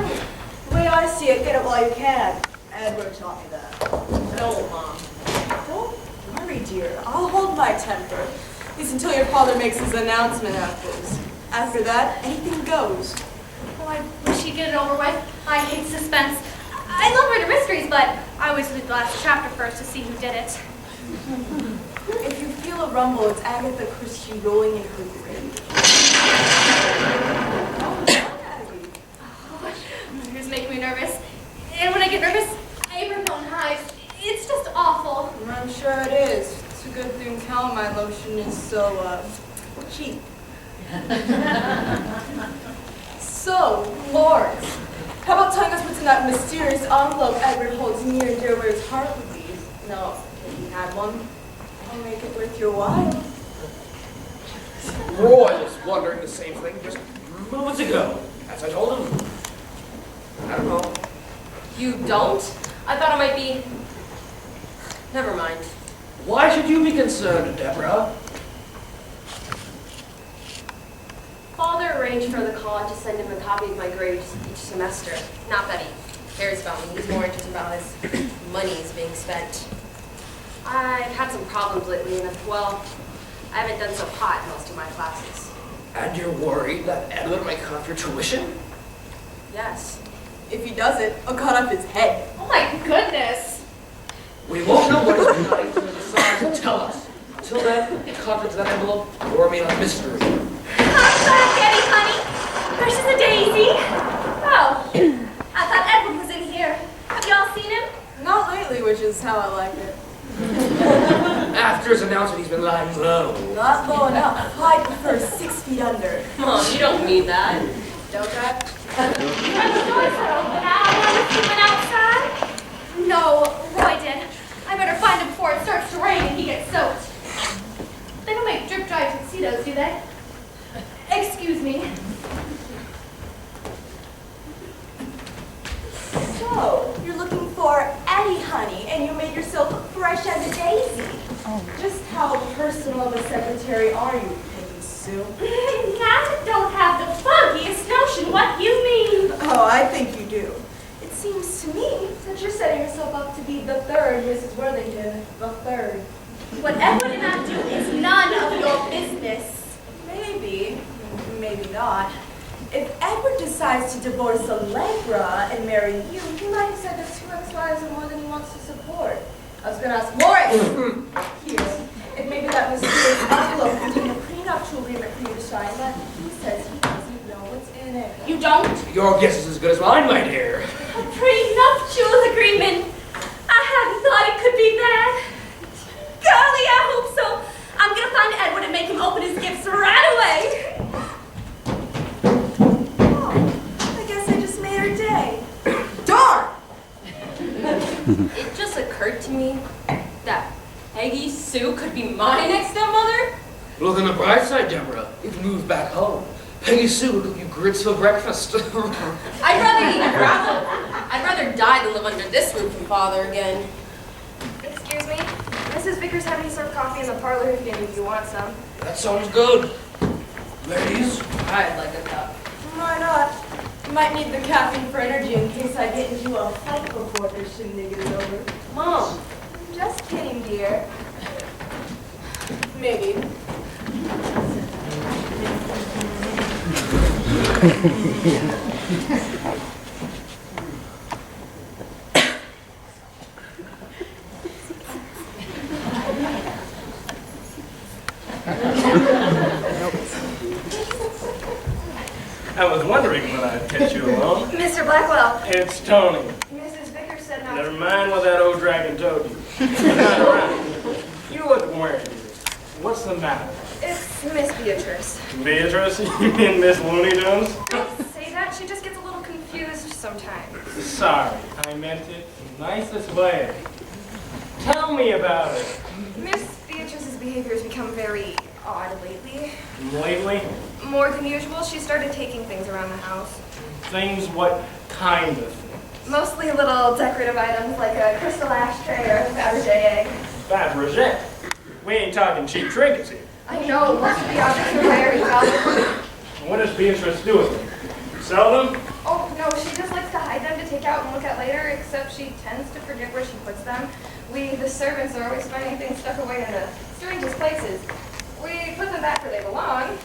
The way I see it, get it while you can. Edward taught me that. No, Mom. Don't worry, dear. I'll hold my temper. At least until your father makes his announcement afterwards. After that, anything goes. Oh, I wish he'd get it over with. I hate suspense. I love murder mysteries, but I always read the last chapter first to see who did it. If you feel a rumble, it's Agatha Christie rolling in her grave. Murders make me nervous. And when I get nervous, I rip on hives. It's just awful. I'm sure it is. It's a good thing calamine lotion is so, cheap. So, Lawrence, how about telling us what's in that mysterious envelope Edward holds near and dear where his heart would be? No, if he had one, I'll make it worth your while. Roy was wondering the same thing just moments ago, as I told him. I don't know. You don't? I thought it might be... Never mind. Why should you be concerned, Deborah? Father arranged for the college to send him a copy of my grades each semester. Not that he cares about me. He's more interested about his money's being spent. I've had some problems lately, and well, I haven't done so hot in most of my classes. And you're worried that Edward might cut off your tuition? Yes. If he does it, I'll cut off his head. Oh my goodness. We won't know what he's been cutting until he decides to tell us. Until then, the contents of that envelope will remain a mystery. Come back, Eddie, honey. Precious a daisy. Oh, I thought Edward was in here. Have y'all seen him? Not lately, which is how I like it. After his announcement, he's been lying low. Not low enough. I prefer 6 feet under. Mom, you don't mean that. Don't I? You heard the doors are open. I wonder if he went outside. No, Roy did. I better find him before it starts to rain and he gets soaked. They don't make drip dry tuxedos, do they? Excuse me. So, you're looking for Eddie, honey, and you made yourself look fresh as a daisy. Just how personal of a secretary are you, Peggy Sue? I don't have the foggiest notion what you mean. Oh, I think you do. It seems to me that you're setting yourself up to be the third Mrs. Worthington, the third. What Edward and I do is none of your business. Maybe, maybe not. If Edward decides to divorce Allegra and marry you, he might have said that 2 ex-wives are more than he wants to support. I was going to ask Lawrence here if maybe that mysterious envelope contained a prenuptial agreement for you to sign, but he says he doesn't know what's in it. You don't? Your guess is as good as mine, my dear. A prenuptial agreement. I hadn't thought it could be that. Golly, I hope so. I'm going to find Edward and make him open his gifts right away. It just occurred to me that Peggy Sue could be my next stepmother. Look on the bright side, Deborah. You've moved back home. Peggy Sue will cook you grits for breakfast. I'd rather eat gravel. I'd rather die than live under this roof and father again. Excuse me? Mrs. Vickers had me serve coffee in the parlor if any of you want some. That sounds good. Ladies? I'd like a cup. Why not? Might need the caffeine for energy in case I get into a fight before this shindig is over. Mom, just kidding, dear. Maybe. I was wondering when I'd catch you alone. Mr. Blackwell. It's Tony. Mrs. Vickers said not Never mind what that old dragon told you. He's not around. You look worried. What's the matter? It's Miss Beatrice. Beatrice? You mean Miss Looney Tunes? I say that, she just gets a little confused sometimes. Sorry, I meant it in the nicest way. Tell me about it. Miss Beatrice's behavior has become very odd lately. Lately? More than usual, she started taking things around the house. Things? What kind of things? Mostly little decorative items like a crystal ashtray or a Fabergé egg. Fabergé? We ain't talking cheap trinkets here. I know, most of the objects are very valuable. What does Beatrice do with them? Sell them? Oh, no, she just likes to hide them to take out and look at later, except she tends to forget where she puts them. We, the servants, are always finding things stuck away in the strangest places. We put them back where they belong.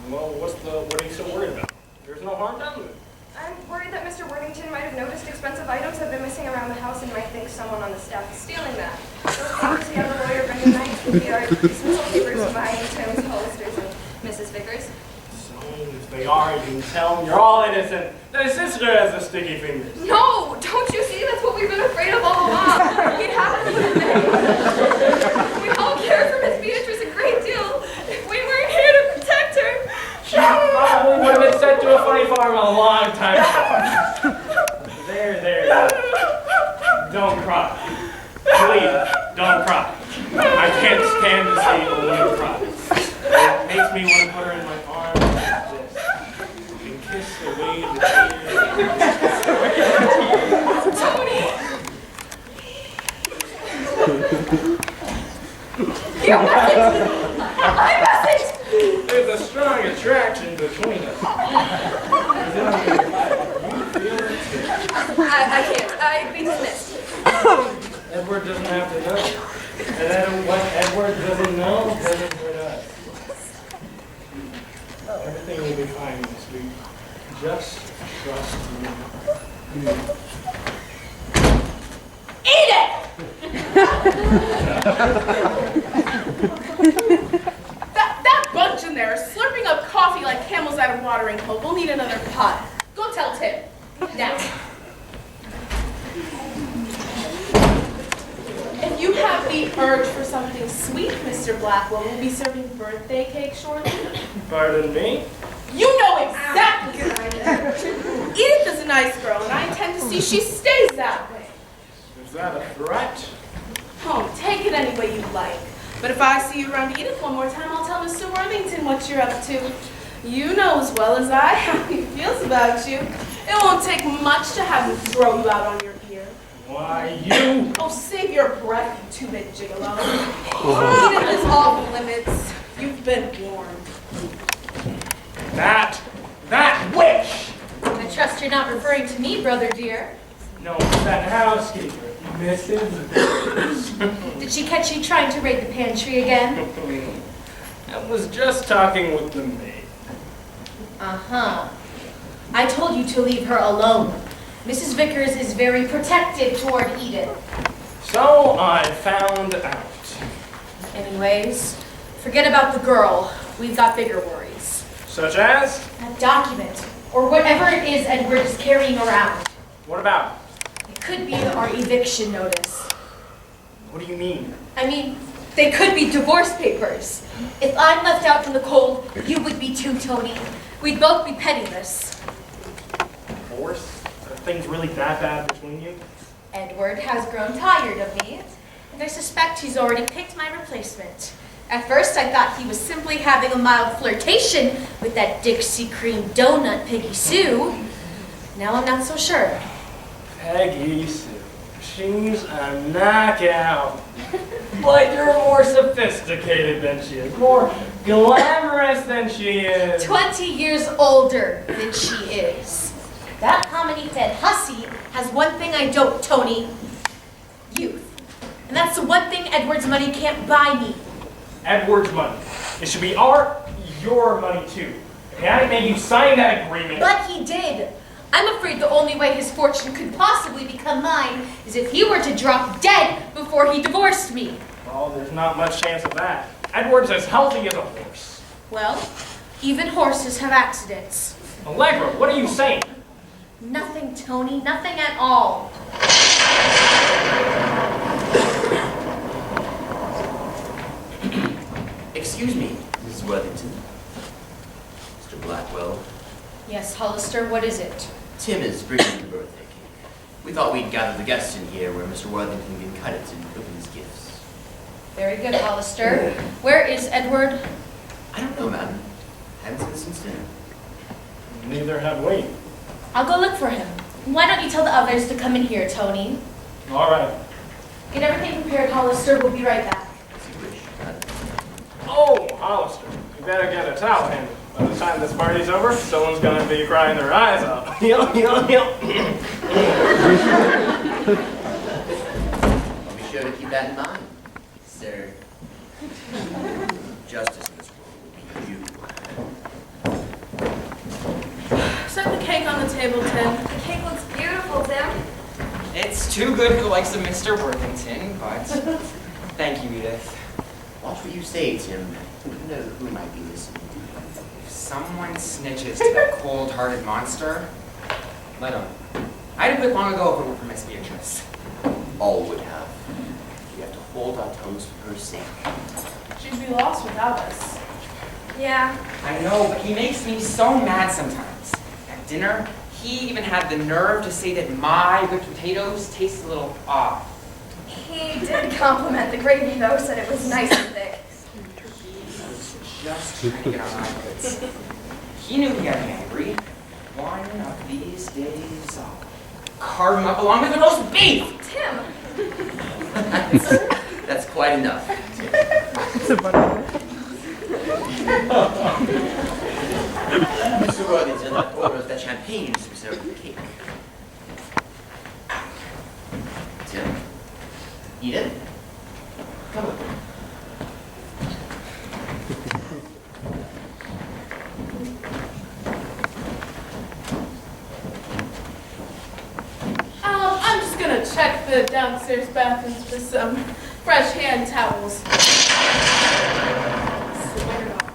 Well, what are you so worried about? There's no harm done with it. I'm worried that Mr. Worthington might have noticed expensive items have been missing around the house and might think someone on the staff is stealing that. Those papers he had the lawyer bring tonight would be our dismissal papers buying Tim's, Hollister's, and Mrs. Vickers. So, if they are, you can tell them you're all innocent. Their sister has the sticky fingers. No! Don't you see? That's what we've been afraid of all along. We haven't been. We all care for Miss Beatrice a great deal. If we weren't here to protect her. She probably would have been sent to a funny farm a long time ago. There. Don't cry. Please, don't cry. I can't stand to see a woman cry. It makes me want to put her in my arms like this and kiss away the tears. Tony! Your message! My message! There's a strong attraction between us. I can't. I'd be dismissed. Edward doesn't have to know. And what Edward doesn't know doesn't hurt us. Everything will be fine this week. Just trust me. Eat it! That bunch in there is slurping up coffee like camels out of watering hole. We'll need another pot. Go tell Tim. Now. If you have the urge for something sweet, Mr. Blackwell, we'll be serving birthday cake shortly. Pardon me? You know exactly what I mean. Edith is a nice girl, and I intend to see she stays that way. Is that a threat? Oh, take it any way you like. But if I see you around Edith one more time, I'll tell Mr. Worthington what you're up to. You know as well as I how he feels about you. It won't take much to have him throw you out on your ear. Why, you... Oh, save your breath, you two-bit gigolo. Edith is off limits. You've been warned. That witch! I trust you're not referring to me, brother dear. No, it's that housekeeper, Mrs. Thickens. Did she catch you trying to raid the pantry again? I was just talking with the maid. Uh-huh. I told you to leave her alone. Mrs. Vickers is very protective toward Edith. So I found out. Anyways, forget about the girl. We've got bigger worries. Such as? That document, or whatever it is Edward is carrying around. What about? It could be our eviction notice. What do you mean? I mean, they could be divorce papers. If I'm left out in the cold, you would be too, Tony. We'd both be penniless. Divorce? things really that bad between you? Edward has grown tired of me, and I suspect he's already picked my replacement. At first, I thought he was simply having a mild flirtation with that Dixie Cream Donut Peggy Sue. Now I'm not so sure. Peggy Sue. She's a knockout. But you're more sophisticated than she is. More glamorous than she is. 20 years older than she is. That hominy-fed hussy has one thing I don't, Tony. Youth. And that's the one thing Edward's money can't buy me. Edward's money. It should be your money too. If he hadn't made you sign that agreement. But he did. I'm afraid the only way his fortune could possibly become mine is if he were to drop dead before he divorced me. Well, there's not much chance of that. Edward's as healthy as a horse. Well, even horses have accidents. Allegra, what are you saying? Nothing, Tony. Nothing at all. Excuse me, Mrs. Worthington. Mr. Blackwell. Yes, Hollister, what is it? Tim is bringing the birthday cake. We thought we'd gather the guests in here where Mr. Worthington can cut it and open his gifts. Very good, Hollister. Where is Edward? I don't know, ma'am. Haven't seen him since dinner. Neither have we. I'll go look for him. Why don't you tell the others to come in here, Tony? All right. Get everything prepared, Hollister. We'll be right back. Oh, Hollister, you better get a towel handy. By the time this party's over, someone's gonna be crying their eyes out. I'll be sure to keep that in mind, sir. Justice in this world will be you. Set the cake on the table, Tim. The cake looks beautiful, Tim. It's too good for likes of Mr. Worthington, but thank you, Edith. Watch what you say, Tim. You never know who might be listening. If someone snitches to that cold-hearted monster, let him. I'd have quit long ago if it weren't for Miss Beatrice. All would have. We have to hold our tongues for her sake. She'd be lost without us. Yeah. I know, but he makes me so mad sometimes. At dinner, he even had the nerve to say that my good potatoes taste a little off. He did compliment the gravy, though, said it was nice and thick. He was just trying to get on my goods. He knew he got me angry. One of these days, I'll carve him up along with the roast beef! Tim! That's quite enough. Mr. Worthington, I've ordered that champagne to be served with cake. Tim? Edith? Come on. I'm just gonna check the downstairs bathrooms for some fresh hand towels. Swear off.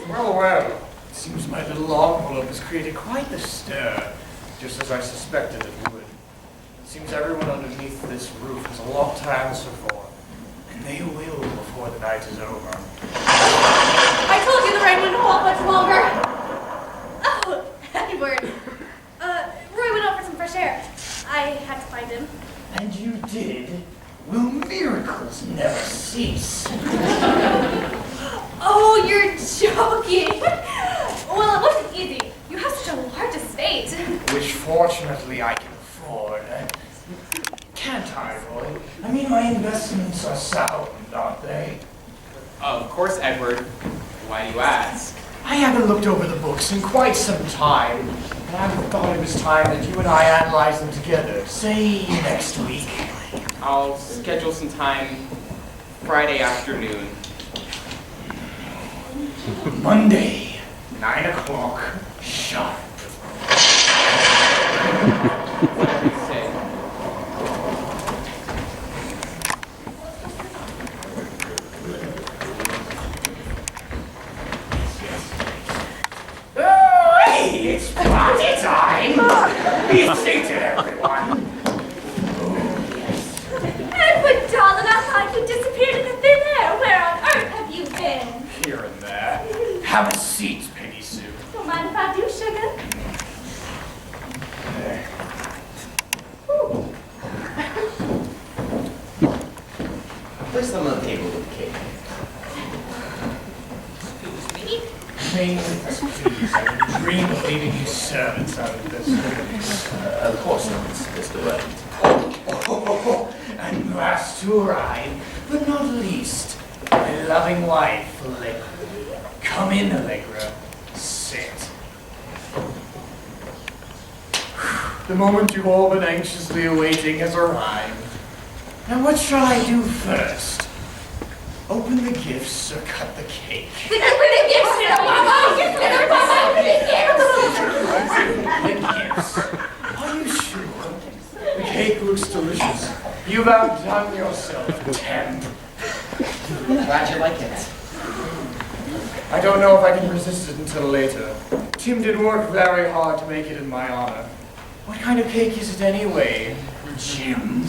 Well, it seems my little envelope has created quite the stir, just as I suspected it would. It seems everyone underneath this roof has a long to answer for, and they will before the night is over. I told you the rain wouldn't hold much longer. Oh, Edward. Roy went out for some fresh air. I had to find him. And you did? Will miracles never cease? Oh, you're joking. Well, it wasn't easy. You have such a large estate. Which fortunately I can afford. Can't I, Roy? I mean, my investments are sound, aren't they? Of course, Edward. Why do you ask? I haven't looked over the books in quite some time, and I thought it was time that you and I analyze them together, say next week. I'll schedule some time Friday afternoon. Monday, 9 o'clock, sharp. Whatever you say. Oh, hey, it's party time! Be seated, everyone. Oh, yes. Where's some on the table with the cake? Please, I would dream of leaving you servants out of this. Of course not, Mr. Wellington. Oh, and last to arrive, but not least, my loving wife, Allegra. Come in, Allegra. Sit. The moment you've all been anxiously awaiting has arrived. Now what shall I do first? Open the gifts or cut the cake? The gifts! The gifts. Are you sure? The cake looks delicious. You've outdone yourself, Tim. Glad you like it. I don't know if I can resist it until later. Tim did work very hard to make it in my honor. What kind of cake is it anyway, Jim?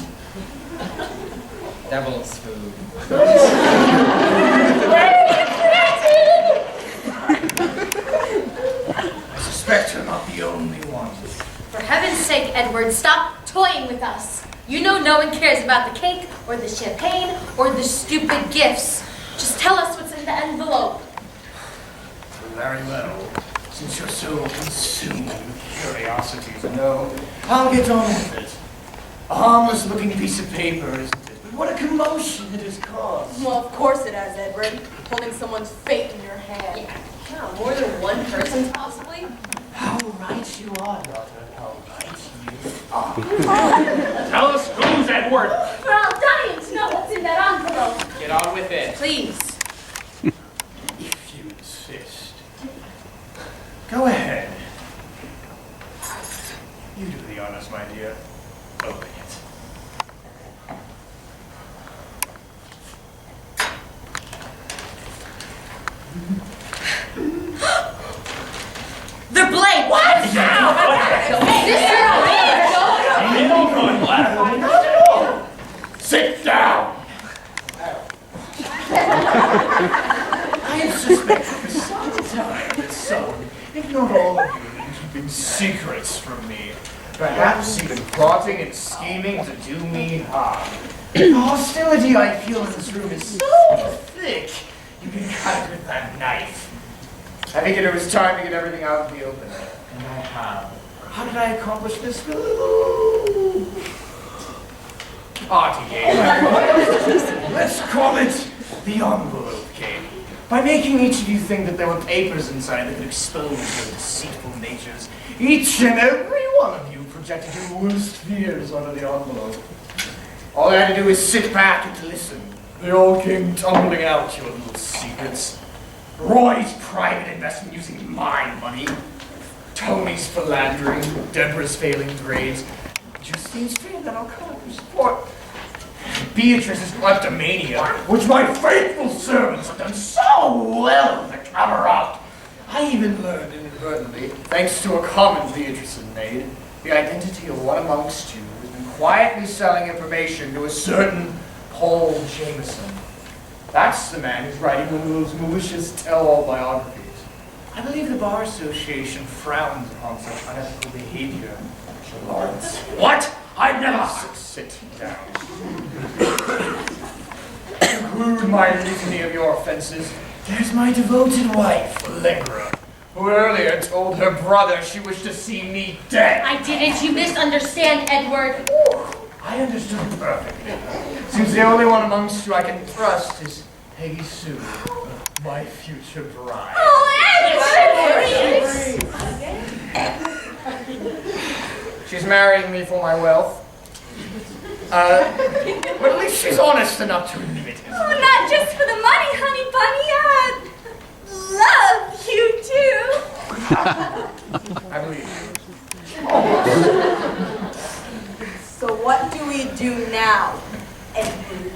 Devil's food. I suspect you're not the only one. For heaven's sake, Edward, stop toying with us. You know no one cares about the cake, or the champagne, or the stupid gifts. Just tell us what's in the envelope. Very well. Since you're so consumed with curiosity to know, I'll get on with it. A harmless looking piece of paper, isn't it? But what a commotion it has caused. Well, of course it has, Edward. Holding someone's fate in your hand. Yeah, more than one person, possibly. How right you are, daughter. How right you are. Tell us who's Edward. We're all dying to know what's in that envelope. Get on with it. Please. If you insist. Go ahead. You do the honors, my dear. Open it. They're blank. What? Sit down. I have suspected for some time that some, if not all of you, have been keeping secrets from me. Perhaps even plotting and scheming to do me harm. The hostility I feel in this room is so thick, you can cut it with that knife. I figured it was time to get everything out in the open, and I have. How did I accomplish this? Party game. Let's call it the envelope game. By making each of you think that there were papers inside that could expose your deceitful natures, each and every one of you projected your worst fears onto the envelope. All I had to do was sit back and listen. They all came tumbling out, your little secrets. Roy's private investment using my money. Tony's philandering, Deborah's failing grades, Justine's fear that I'll cut off her support. Beatrice's kleptomania, which my faithful servants have done so well to cover up. I even learned inadvertently, thanks to a comment Beatrice had made, the identity of one amongst you who has been quietly selling information to a certain Paul Jameson. That's the man who's writing one of those malicious tell-all biographies. I believe the Bar Association frowns upon such unethical behavior, Mr. Lawrence. What? I've never... Sit down. To conclude my litany of your offenses, there's my devoted wife, Allegra, who earlier told her brother she wished to see me dead. I didn't. You misunderstand, Edward. I understood perfectly. Since the only one amongst you I can trust is Peggy Sioux, my future bride. She's marrying me for my wealth. But at least she's honest enough to admit it. Oh, not just for the money, honey bunny. I love you too. I believe you. So what do we do now, Edward?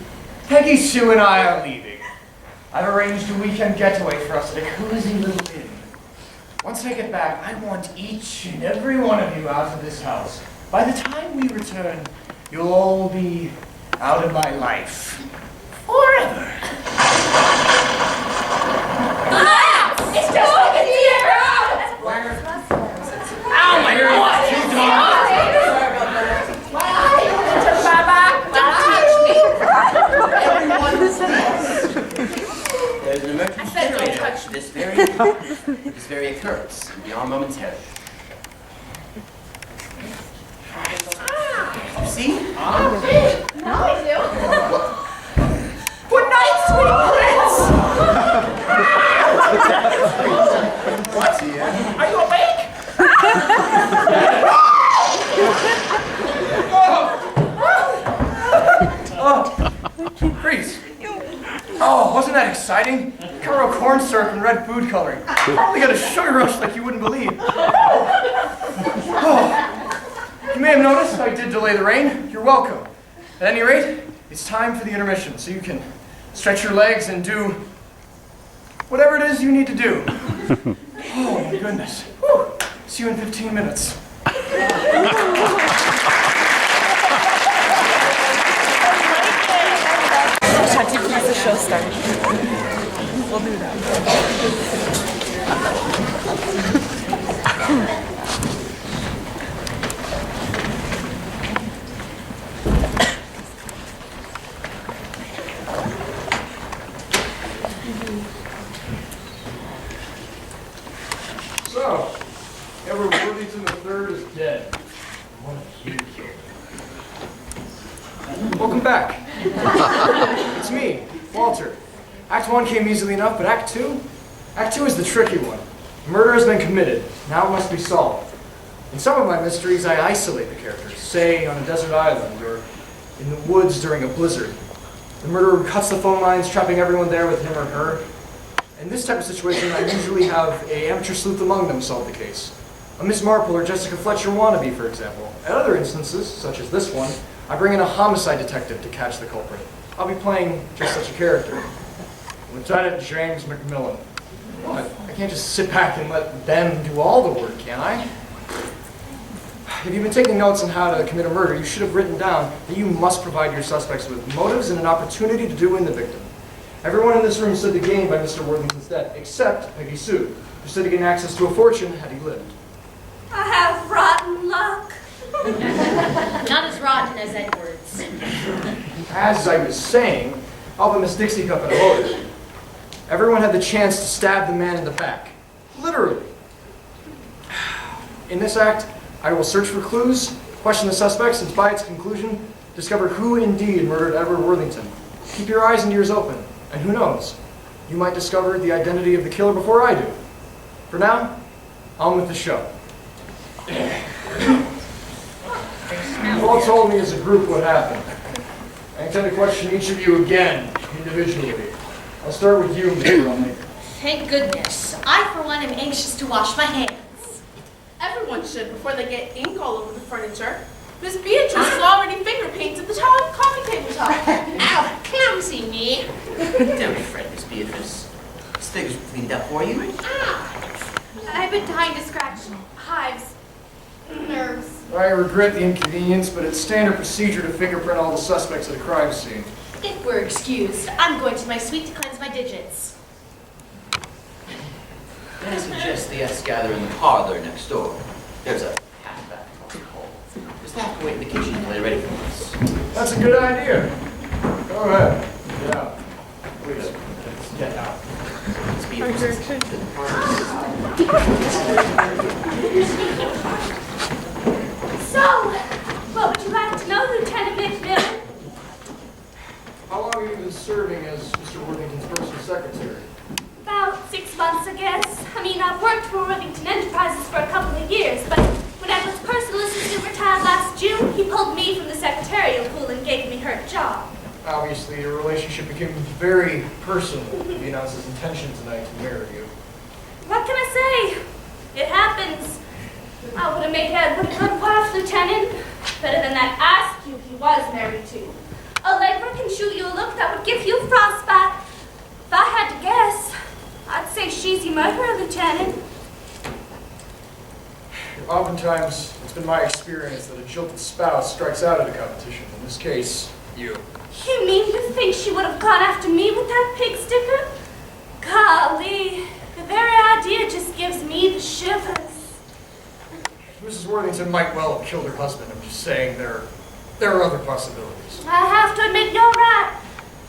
Peggy Sue and I are leaving. I've arranged a weekend getaway for us at a cozy little inn. Once I get back, I want each and every one of you out of this house. By the time we return, you'll all be out of my life. Forever. It's just like a deer! Ow, my God! Don't touch me! Everyone very occurrence will be on momentarily. You see? Now I do. Good night, sweet prince! What's he in? Are you awake? Grease. Oh, wasn't that exciting? Caramel corn syrup and red food coloring. Probably got a sugar rush like you wouldn't believe. Oh, you may have noticed I did delay the rain. You're welcome. At any rate, it's time for the intermission, so you can stretch your legs and do whatever it is you need to do. Oh my goodness. Whew. See you in 15 minutes. Shanti, please, the show started. We'll do that. So, Edward Worthington III is dead. What a huge kid. Welcome back. It's me, Walter. Act 1 came easily enough, but Act 2? Act 2 is the tricky one. Murder has been committed. Now it must be solved. In some of my mysteries, I isolate the characters, say on a desert island or in the woods during a blizzard. The murderer cuts the phone lines, trapping everyone there with him or her. In this type of situation, I usually have an amateur sleuth among them solve the case. A Miss Marple or Jessica Fletcher wannabe, for example. At other instances, such as this one, I bring in a homicide detective to catch the culprit. I'll be playing just such a character. Lieutenant James McMillan. What? I can't just sit back and let them do all the work, can I? If you've been taking notes on how to commit a murder, you should have written down that you must provide your suspects with motives and an opportunity to do in the victim. Everyone in this room stood to gain by Mr. Worthington's death, except Peggy Sioux, who stood to gain access to a fortune had he lived. I have rotten luck. Not as rotten as Edward's. As I was saying, I'll put Miss Dixie Cup in a motive. Everyone had the chance to stab the man in the back. Literally. In this act, I will search for clues, question the suspects, and by its conclusion, discover who indeed murdered Edward Worthington. Keep your eyes and ears open, and who knows, you might discover the identity of the killer before I do. For now, on with the show. You all told me as a group what happened. I intend to question each of you again, individually. I'll start with you, Mr. Rumley. Thank goodness. I, for one, am anxious to wash my hands. Everyone should before they get ink all over the furniture. Miss Beatrice has already finger painted the coffee table top. Ow, clumsy me. Don't fret, Miss Beatrice. This figure's cleaned up for you. I've been dying to scratch hives, nerves. I regret the inconvenience, but it's standard procedure to fingerprint all the suspects at a crime scene. If we're excused, I'm going to my suite to cleanse my digits. Then I suggest the guests gather in the parlor next door. There's a half bath across the hall. The staff can wait in the kitchen until they're ready for us. That's a good idea. Go ahead. Get out. Please. Get out. Miss Beatrice. So, what would you like to know, Lieutenant McMillan? How long have you been serving as Mr. Worthington's personal secretary? About 6 months, I guess. I mean, I've worked for Worthington Enterprises for a couple of years, but when Edward's personal assistant retired last June, he pulled me from the secretarial pool and gave me her job. Obviously, your relationship became very personal when he announced his intention tonight to marry you. What can I say? It happens. I would have made Edward a good wife, Lieutenant. Better than that Askew he was married to. A Allegra can shoot you a look that would give you frostbite. If I had to guess, I'd say she's the murderer, Lieutenant. Oftentimes, it's been my experience that a jilted spouse strikes out at a competition. In this case, you. You mean you think she would have gone after me with that pig sticker? Golly, the very idea just gives me the shivers. Mrs. Worthington might well have killed her husband. I'm just saying there are other possibilities. I have to admit you're right.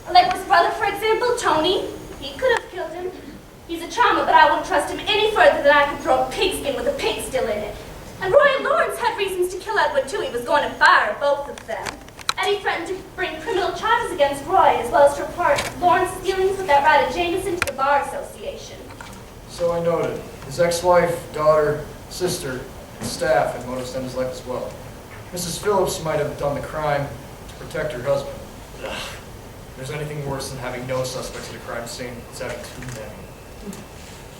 Allegra's brother, for example, Tony, he could have killed him. He He's a charmer, but I won't trust him any further than I could throw a pigskin with a pig still in it. And Roy and Lawrence had reasons to kill Edward, too. He was going to fire both of them. And he threatened to bring criminal charges against Roy, as well as to report Lawrence's dealings with that rat Jameson to the Bar Association. So I noted. His ex-wife, daughter, sister, and staff had motives to end his life as well. Mrs. Phillips might have done the crime to protect her husband. Ugh. If there's anything worse than having no suspects at a crime scene, it's having too many.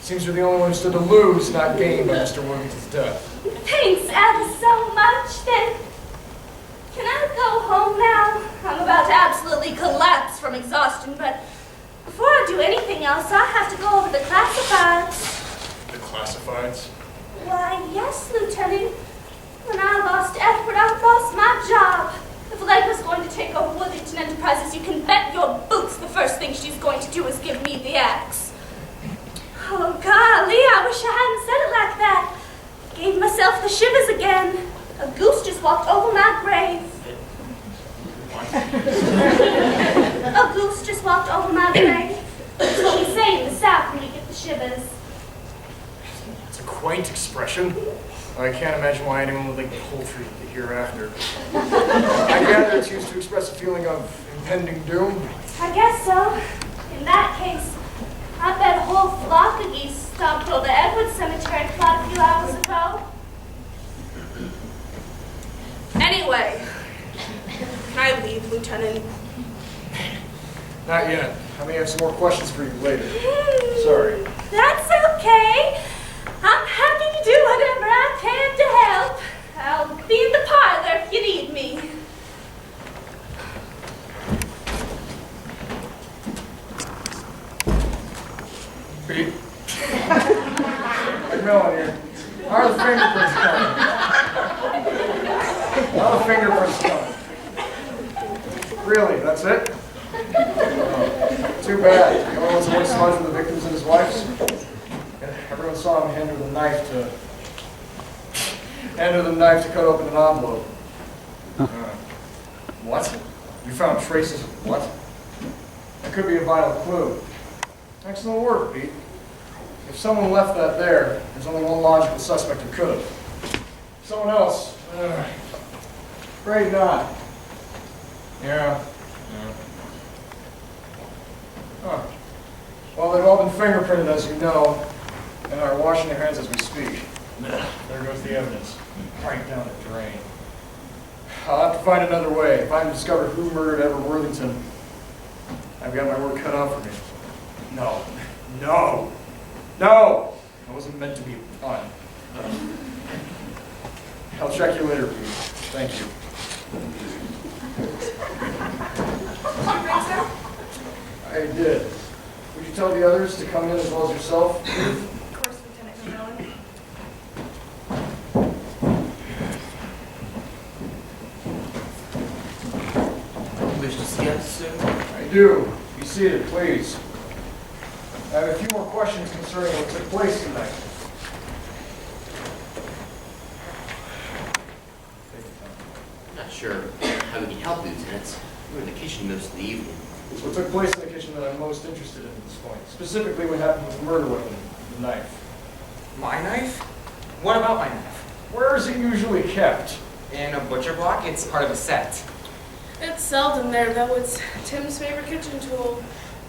Seems you're the only one who stood to lose, not gain, by Mr. Worthington's death. Thanks ever so much. Then, can I go home now? I'm about to absolutely collapse from exhaustion, but before I do anything else, I have to go over the classifieds. The classifieds? Why, yes, Lieutenant. When I lost Edward, I lost my job. If Legg was going to take over Worthington Enterprises, you can bet your boots the first thing she's going to do is give me the axe. Oh, golly, I wish I hadn't said it like that. Gave myself the shivers again. A goose just walked over my grave. A goose just walked over my grave. That's what we say in the South when we get the shivers. It's a quaint expression. I can't imagine why anyone would link poultry to the hereafter. I gather it's used to express a feeling of impending doom. I guess so. In that case, I bet a whole flock of geese stomped over Edward Cemetery quite a few hours ago. Anyway, can I leave, Lieutenant? Not yet. I may have some more questions for you later. Sorry. That's okay. I'm happy to do whatever I can to help. I'll be in the parlor if you need me. Pete? McMillan here. How are the fingerprints coming? How are the fingerprints coming? Really, that's it? Too bad. The only ones who went smudge were the victims and his wives. Everyone saw him hand her the knife to cut open an envelope. What? You found traces of what? That could be a vital clue. Excellent work, Pete. If someone left that there, there's only one logical suspect who could have. Someone else. Afraid not. Yeah. Huh. Well, they've all been fingerprinted, as you know, and are washing their hands as we speak. There goes the evidence. Right down the drain. I'll have to find another way. If I can discover who murdered Edward Worthington, I've got my work cut out for me. No. No! No! I wasn't meant to be a pun. I'll check you later, Pete. Thank you. I did. Would you tell the others to come in as well as yourself? Of course, Lieutenant McMillan. You wish to see us, sir? I do. Be seated, please. I have a few more questions concerning what took place tonight. I'm not sure how we can help you, Lieutenant. We were in the kitchen most of the evening. It's what took place in the kitchen that I'm most interested in at this point. Specifically what happened with the murder weapon, the knife. My knife? What about my knife? Where is it usually kept? In a butcher block, it's part of a set. It's seldom there, though. It's Tim's favorite kitchen tool.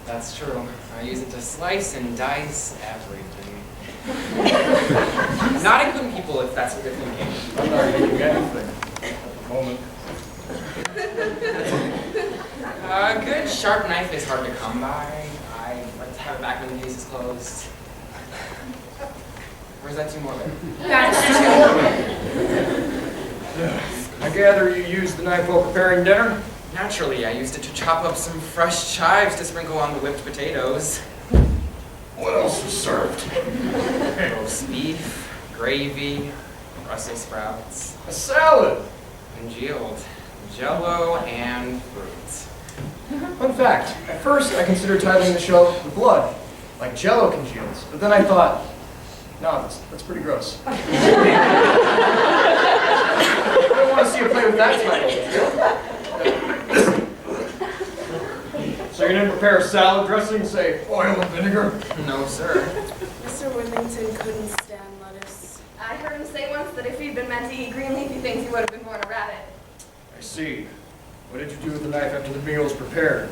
That's true. I use it to slice and dice everything. Not including people, if that's what you're thinking. I'm not thinking anything at the moment. A good sharp knife is hard to come by. I like to have it back when the case is closed. Or is that too morbid? That's I gather you used the knife while preparing dinner? Naturally, I used it to chop up some fresh chives to sprinkle on the whipped potatoes. What else was served? Roast beef, gravy, Brussels sprouts. A salad! Congealed. Jello and fruits. Fun fact, at first I considered titling the show The Blood, like Jello congeals, but then I thought, no, that's pretty gross. I don't want to see a play with that title. So So you didn't prepare salad dressing, say oil and vinegar? No, sir. Mr. Worthington couldn't stand lettuce. I heard him say once that if he'd been meant to eat green leafy things, he would have been born a rabbit. I see. What did you do with the knife after the meal was prepared?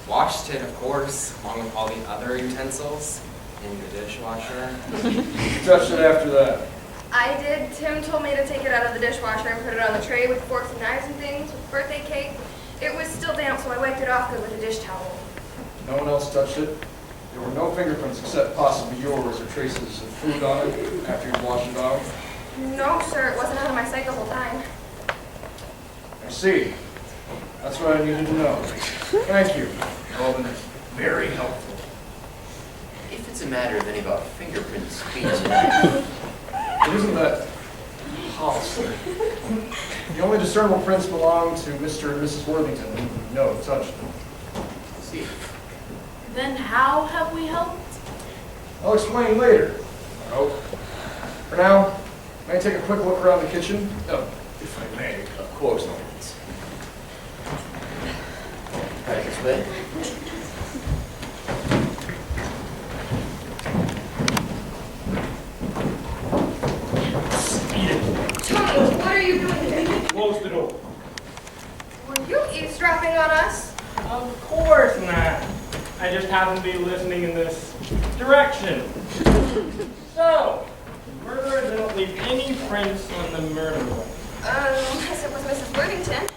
Washed it, of course, along with all the other utensils in the dishwasher. You touched it after that. I did. Tim told me to take it out of the dishwasher and put it on the tray with forks and knives and things, with birthday cake. It was still damp, so I wiped it off good with a dish towel. No one else touched it? There were no fingerprints except possibly yours or traces of food on it after you washed it off? No, sir. It wasn't out of my sight the whole time. I see. That's what I needed to know. Thank you. You've all been very helpful. If it's a matter of any of our fingerprints being tonight, It isn't that policy. The only discernible prints belong to Mr. and Mrs. Worthington, who we know touched them. see. Then how have we helped? I'll explain later, I hope. For now, may I take a quick look around the kitchen? If I may. Of course not. Right this way. Tommy, what are you doing here? Close the door. Were you eavesdropping on us? Of course not. I just happen to be listening in this direction. So, the murderer didn't leave any prints on the murder weapon. Unless it was Mrs. Worthington.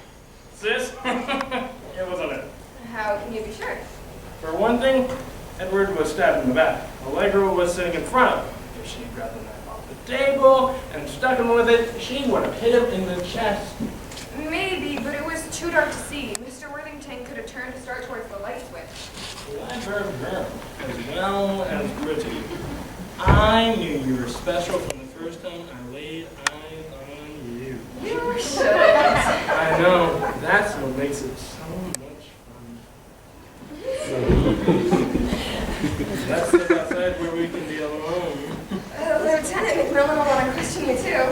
Sis? It wasn't it. How can you be sure? For one thing, Edward was stabbed in the back. Allegra was sitting in front of him. If she grabbed the knife off the table and stuck him with it, she would have hit him in the chest. Maybe, but it was too dark to see. Mr. Worthington could have turned to start towards the light switch. Clever girl, as well as pretty. I knew you were special from the first time I laid eyes on you. You should. I know. That's what makes it so much fun. Let's step outside where we can be alone. Lieutenant McMillan will want to question you too.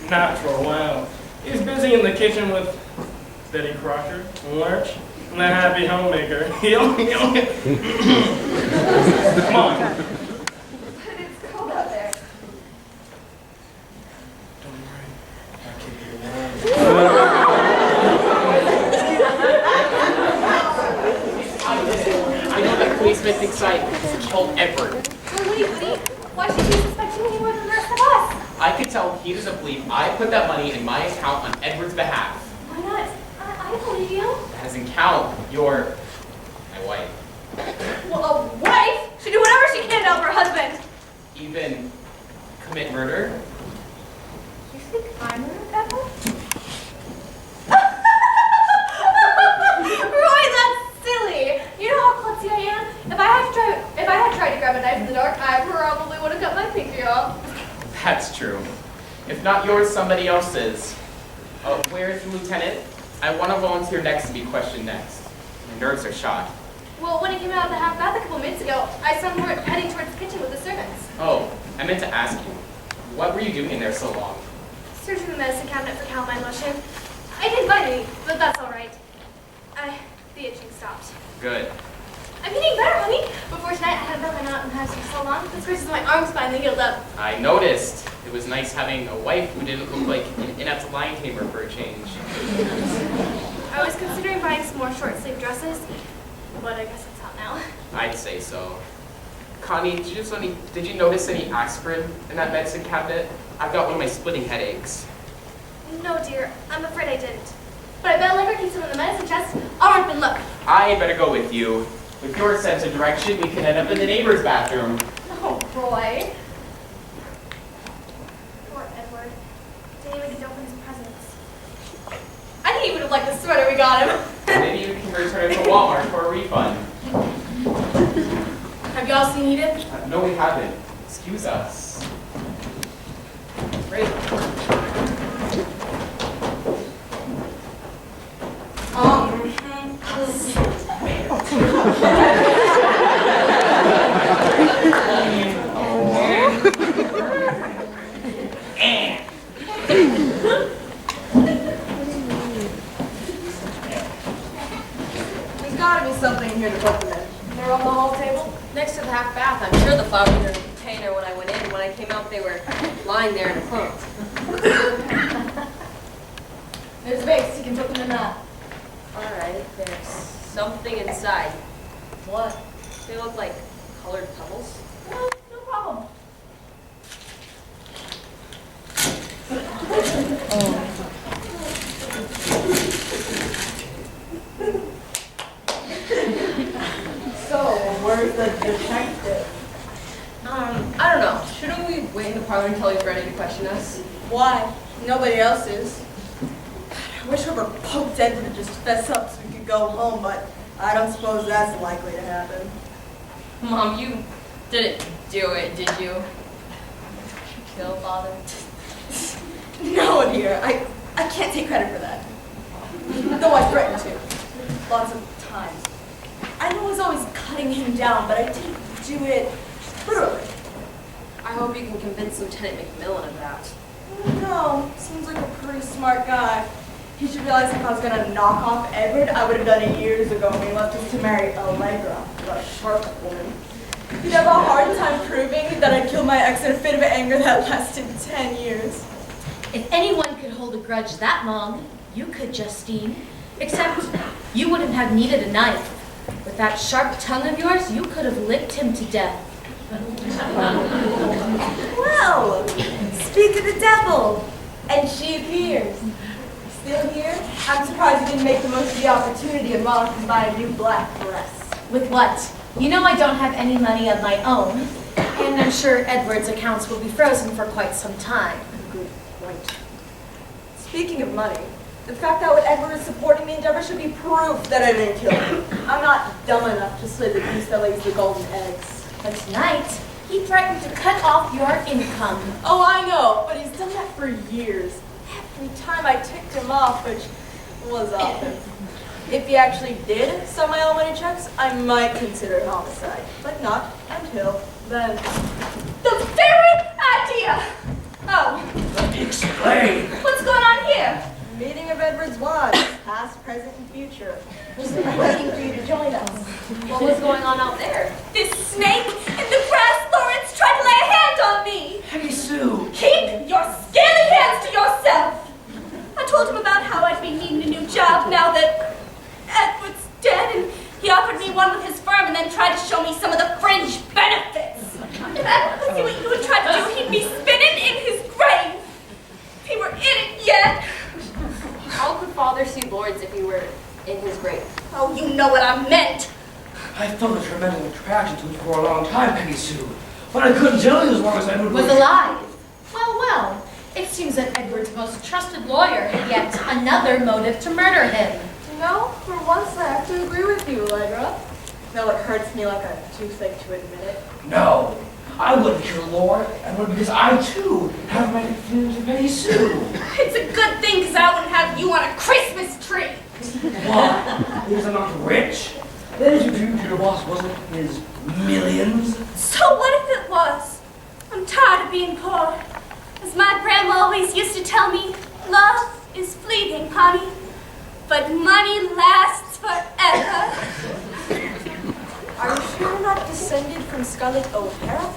Not for a while. He's busy in the kitchen with Betty Crocker, Lurch, and the happy homemaker. Come on. But it's cold out there. Don't worry. I'll keep you warm. I know that policeman thinks I killed Edward. Well, wait. Why should he suspect you any more than the rest of us? I could tell he doesn't believe I put that money in my account on Edward's behalf. Why not? I believe you. That doesn't count. You're my wife. Well, a wife should do whatever she can to help her husband. Even commit murder? You think I murdered Edward? Roy, that's silly. You know how klutzy I am? If I had tried to grab a knife in the dark, I probably would have cut my pinky off. That's true. If not yours, somebody else's. Where's the lieutenant? I want to volunteer next to be questioned next. My nerves are shot. Well, when he came out of the half bath a couple minutes ago, I saw him heading towards the kitchen with the servants. Oh, I meant to ask you. What were you doing in there so long? Searching the medicine cabinet for calamine lotion. I didn't find any, but that's all right. The itching stopped. Good. I'm getting better, honey. Before tonight, I had broken out and had for so long. The scratches on my arms finally healed up. I noticed. It was nice having a wife who didn't look like an inept lion tamer for a change. I was considering buying some more short-sleeve dresses, but I guess it's out now. I'd say so. Connie, did you notice any aspirin in that medicine cabinet? I've got one of my splitting headaches. No, dear. I'm afraid I didn't. But I bet Allegra keeps them in the medicine chest. I'll run up and look. I better go with you. With your sense of direction, we can end up in the neighbor's bathroom. Oh, Roy. Poor Edward. Didn't even get to open his presents. I think he would have liked the sweater we got him. Maybe you can return it to Walmart for a refund. Have y'all seen Edith? No, we haven't. Excuse us. Great. There's gotta be something here to put them in. They're on the hall table? Next to the half bath. I'm sure the flowers were in a container when I went in. When I came out, they were lying there in a clump. There's a vase. You can put them in that. Alright, there's something inside. What? They look like colored pebbles. No problem. So, where's the detective? I don't know. Shouldn't we wait in the parlor until he's ready to question us? Why? Nobody else is. I wish whoever poked Ed would just fess up so we could go home, but I don't suppose that's likely to happen. Mom, you didn't do it, did you? Kill Father? No, dear. I can't take credit for that. Though I threatened to. Lots of times. I know I was always cutting him down, but I didn't do it literally. I hope you can convince Lieutenant McMillan of that. No, seems like a pretty smart guy. He should realize if I was gonna knock off Edward, I would have done it years ago when he left us to marry Allegra, the sharp woman. He'd have a hard time proving that I killed my ex in a fit of anger that lasted 10 years. If anyone could hold a grudge that long, you could, Justine. Except you wouldn't have needed a knife. With that sharp tongue of yours, you could have licked him to death. Well, speak of the devil, and she appears. Still here? I'm surprised you didn't make the most of the opportunity and Monica buy a new black dress. With what? You know I don't have any money of my own, and I'm sure Edward's accounts will be frozen for quite some time. Good point. Speaking of money, the fact that Edward is supporting the endeavor should be proof that I didn't kill him. I'm not dumb enough to slay the goose that lays the golden eggs. But tonight, he threatened to cut off your income. Oh, I know, but he's done that for years. Every time I ticked him off, which was often. If he actually did sell my alimony checks, I might consider it homicide, but not until then. The very idea! Oh, Let me explain. what's going on here? Meeting of Edward's wives, past, present, and future. Just waiting for you to join us. What was going on out there? This snake in the grass Lawrence tried to lay a hand on me. Peggy Sue. Keep your scaly hands to yourself. I told him about how I'd be needing a new job now that Edward's dead, and he offered me one with his firm and then tried to show me some of the fringe benefits. If Edward could see what you would try to do, he'd be spinning in his grave. If he were in it yet. How could Father see Lawrence if he were in his grave? Oh, you know what I meant. I felt a tremendous attraction to him for a long time, Peggy Sue. But I couldn't tell you as long as Edward Was alive. Well, it seems that Edward's most trusted lawyer had yet another motive to murder him. You know, for once I have to agree with you, Allegra. Though it hurts me like a toothache to admit it. No, I wouldn't kill Lord Edward because I too have my feelings for Peggy Sue. It's a good thing because I wouldn't have you on a Christmas tree. What? Because I'm not rich? That is your your boss wasn't his millions. So what if it was? I'm tired of being poor. As my grandma always used to tell me, love is fleeting, honey, but money lasts forever. Are you sure you're not descended from Scarlett O'Hara?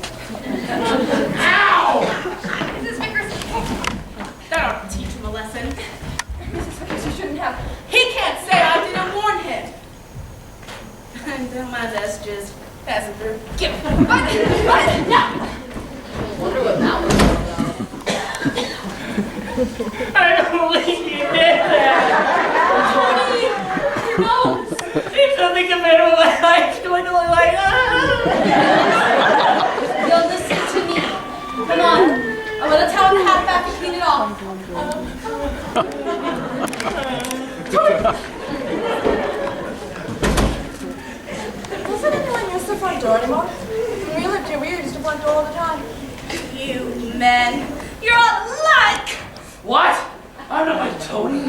Ow! Mrs. Vickers, that ought to teach him a lesson. Mrs. Vickers, you shouldn't have. He can't say I didn't warn him. Don't mind us just passing through. Give it. What? No. I wonder what that was about. I don't believe you did that. Honey, your nose. There's nothing compared to what life's going to look like. You'll listen to me. Come on. I'm gonna tell him to have back and clean it off. Doesn't anyone use the front door anymore? When we lived here, we used the front door all the time. You men, you're all alike. What? I'm not like Tony.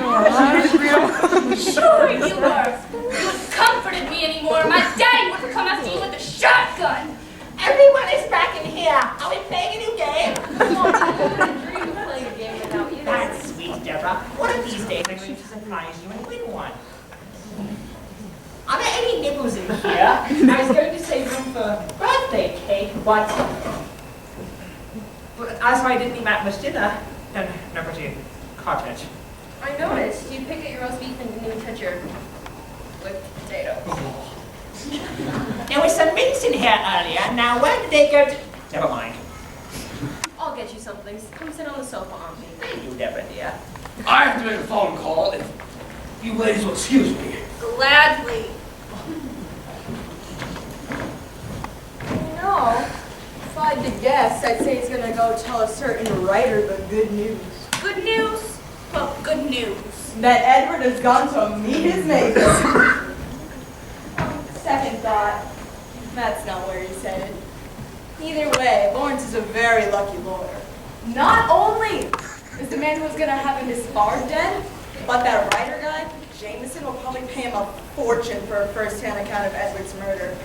Sure you were. You comforted me anymore. My daddy would come after you with a shotgun. Everyone is back in here. Are we playing a new game? Dream of playing a game without you. That's sweet, Deborah. One of these days I'm going to surprise you and win one. Are there any nipples in here? I was going to save room for birthday cake, but as I didn't eat that much dinner, then never did cottage. I noticed you picked at your roast beef and didn't even touch your whipped potato. There was some mince in here earlier. Now where did they go to? Never mind. I'll get you something. Come sit on the sofa, Auntie. Thank you, Deborah, dear. I have to make a phone call if you ladies will excuse me. Gladly. No. If I had to guess, I'd say he's gonna go tell a certain writer the good news. Good news? Well, good news. That Edward has gone to meet his maker. Second thought, that's not where he's headed. Either way, Lawrence is a very lucky lawyer. Not only is the man who was gonna have him disbarred dead, but that writer guy, Jameson, will probably pay him a fortune for a first-hand account of Edward's murder.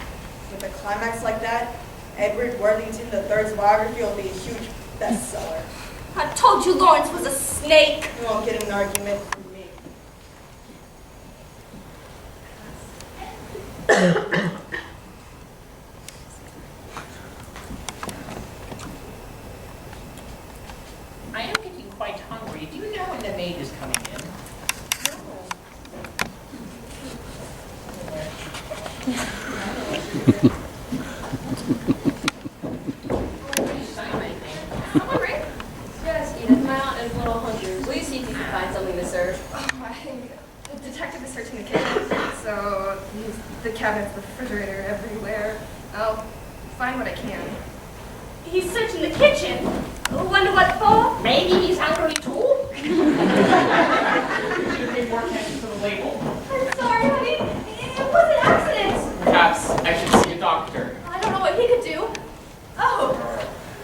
With a climax like that, Edward Worthington III's biography will be a huge bestseller. I told you Lawrence was a snake. You won't get an argument from me. I am getting quite hungry. Do you know when the maid is coming in? Yes, Edith, my aunt is a little hungry. Will you see if you can find something to serve? I think the detective is searching the kitchen, so the cabinets, the refrigerator, everywhere. I'll find what I can. He's searching the kitchen. Wonder what for? Maybe he's hungry too? You should have paid more attention to the label. I'm sorry, honey. It was an accident. Perhaps I should see a doctor. I don't know what he could do. Oh,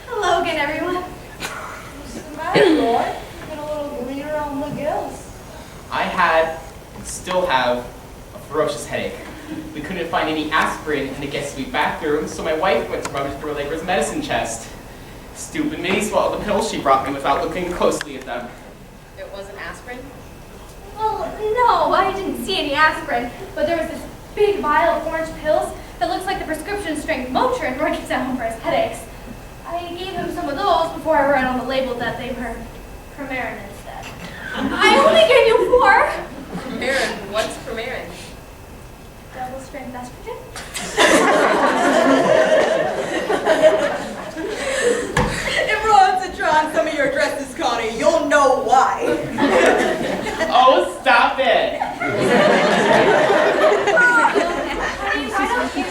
hello again, everyone. What's the matter, boy? You've been a little green around the gills. I had, and still have, a ferocious headache. We couldn't find any aspirin in the guest suite bathroom, so my wife went to rummage through Allegra's medicine chest. Stupid Minnie swallowed the pills she brought me without looking closely at them. It wasn't aspirin? Well, no, I didn't see any aspirin, but there was this big vial of orange pills that looks like the prescription strength Motrin Roy gives out for his headaches. I gave him some of those before I read on the label that they were Premarin instead. I only gave you 4. Premarin? What's Premarin? Double strength estrogen? If Ron's to try on some of your dresses, Connie, you'll know why. Oh, stop it! Honey, why don't you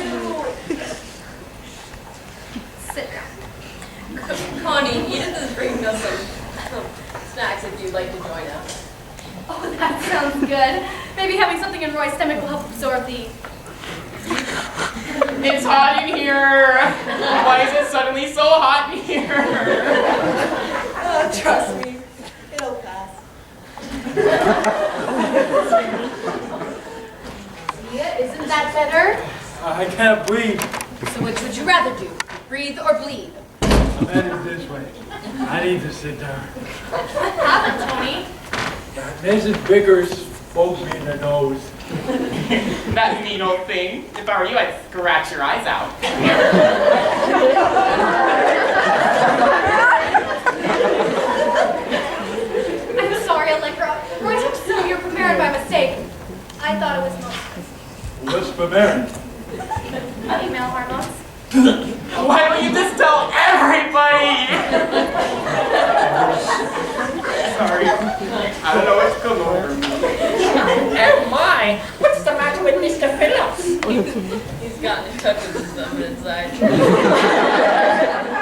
sit down? Connie, Edith is bringing us some snacks if you'd like to join us. Oh, that sounds good. Maybe having something in Roy's stomach will help absorb the... It's hot in here! Why is it suddenly so hot in here? Oh, trust me, it'll pass. Yeah, isn't that better? I can't breathe. So which would you rather do? Breathe or bleed? I'm headed this way. I need to sit down. What happened, Tony? Mrs. Bickers poked me in the nose. That mean old thing. If I were you, I'd scratch your eyes out. I'm sorry, Allegra. Roy took some of your Premarin by mistake. I thought it was Motrin. What's Premarin? Female hormones. Why don't you just tell everybody? Sorry. I don't know what's going over me. Oh my! What's the matter with Mr. Phillips? He's gotten in touch with his feminine side.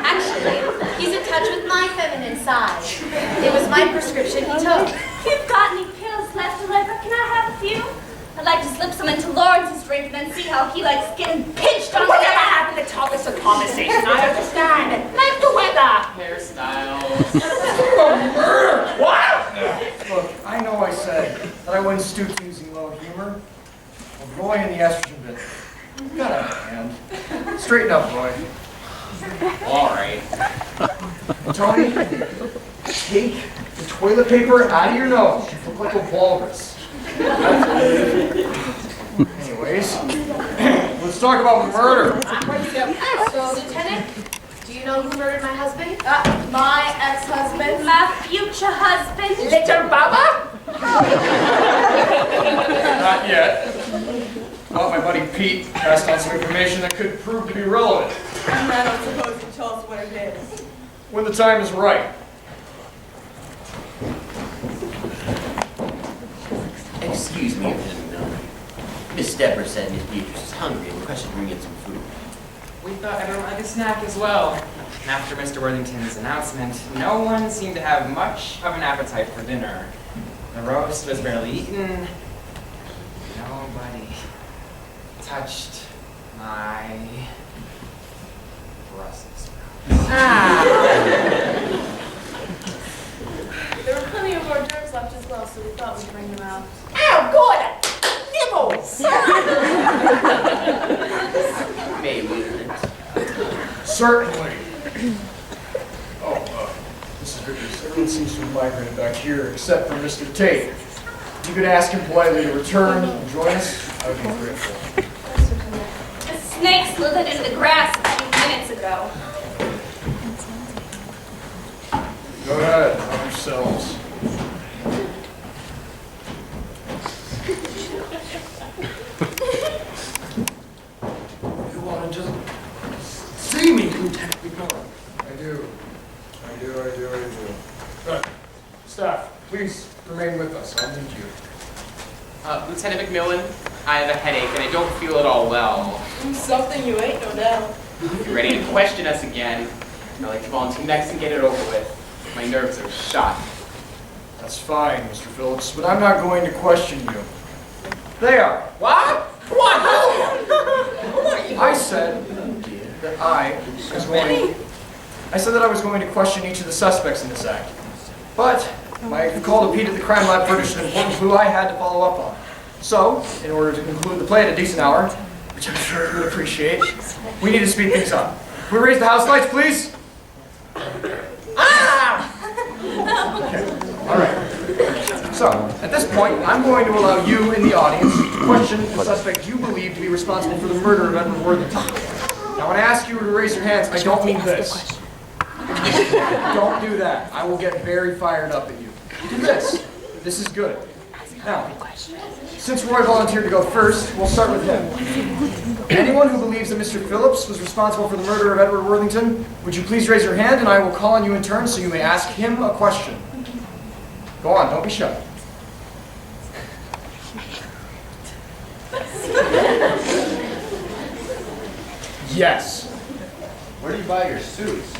Actually, he's in touch with my feminine side. It was my prescription he took. You've got any pills left, Allegra? Can I have a few? I'd like to slip some into Lawrence's drink and then see how he likes getting pinched on the Whatever happened to topics of conversation? I understand. Like the weather. Hairstyles. What? Look, I know I said that I wouldn't stoop to using low humor. Well, Roy and the estrogen bit. Got a hand. Straighten up, Roy. All right. Tony, take the toilet paper out of your nose. You look like a walrus. Anyway, anyways. Let's talk about murder. So, Lieutenant, do you know who murdered my husband? My ex-husband. My future husband. Little Baba? Not yet. Well, my buddy Pete passed on some information that could prove to be relevant. And I don't suppose you tell us what it is. When the time is right. Excuse me, Lieutenant. Miss Stepper said Miss Beatrice is hungry and requested to bring in some food. We thought everyone would like a snack as well. After Mr. Worthington's announcement, no one seemed to have much of an appetite for dinner. The roast was barely eaten. Nobody touched my Brussels There were plenty of hors d'oeuvres left as well, so we thought we'd bring them out. Oh, good! Nibbles! May we, Lieutenant? Certainly. Oh, Mrs. Vickers, everyone seems to have migrated back here except for Mr. Tate. If you could ask him politely to return and join us, I would be grateful. A snake slithered into the grass a few minutes ago. Go ahead, help yourselves. You wanted to see me, Lieutenant McMillan. I do. Good. Staff, please remain with us. I'll need you. Lieutenant McMillan, I have a headache and I don't feel at all well. Something you ain't, no doubt. If you're ready to question us again, I'd like to volunteer next and get it over with. My nerves are shot. That's fine, Mr. Phillips, but I'm not going to question you. They are. What? What? I said that I was going to question each of the suspects in this act. But my call to Pete at the crime lab furnished an important clue I had to follow up on. So, in order to conclude the play at a decent hour, which I'm sure you would appreciate, we need to speed things up. Can we raise the house lights, please? Okay. All right. So, at this point, I'm going to allow you in the audience to question the suspect you believe to be responsible for the murder of Edward Worthington. Now, when I ask you to raise your hands, I don't mean this. Don't do that. I will get very fired up at you. Do this. This is good. Now, since Roy volunteered to go first, we'll start with him. Anyone who believes that Mr. Phillips was responsible for the murder of Edward Worthington, would you please raise your hand and I will call on you in turn so you may ask him a question. Go on, don't be shy. Yes. Where do you buy your suits?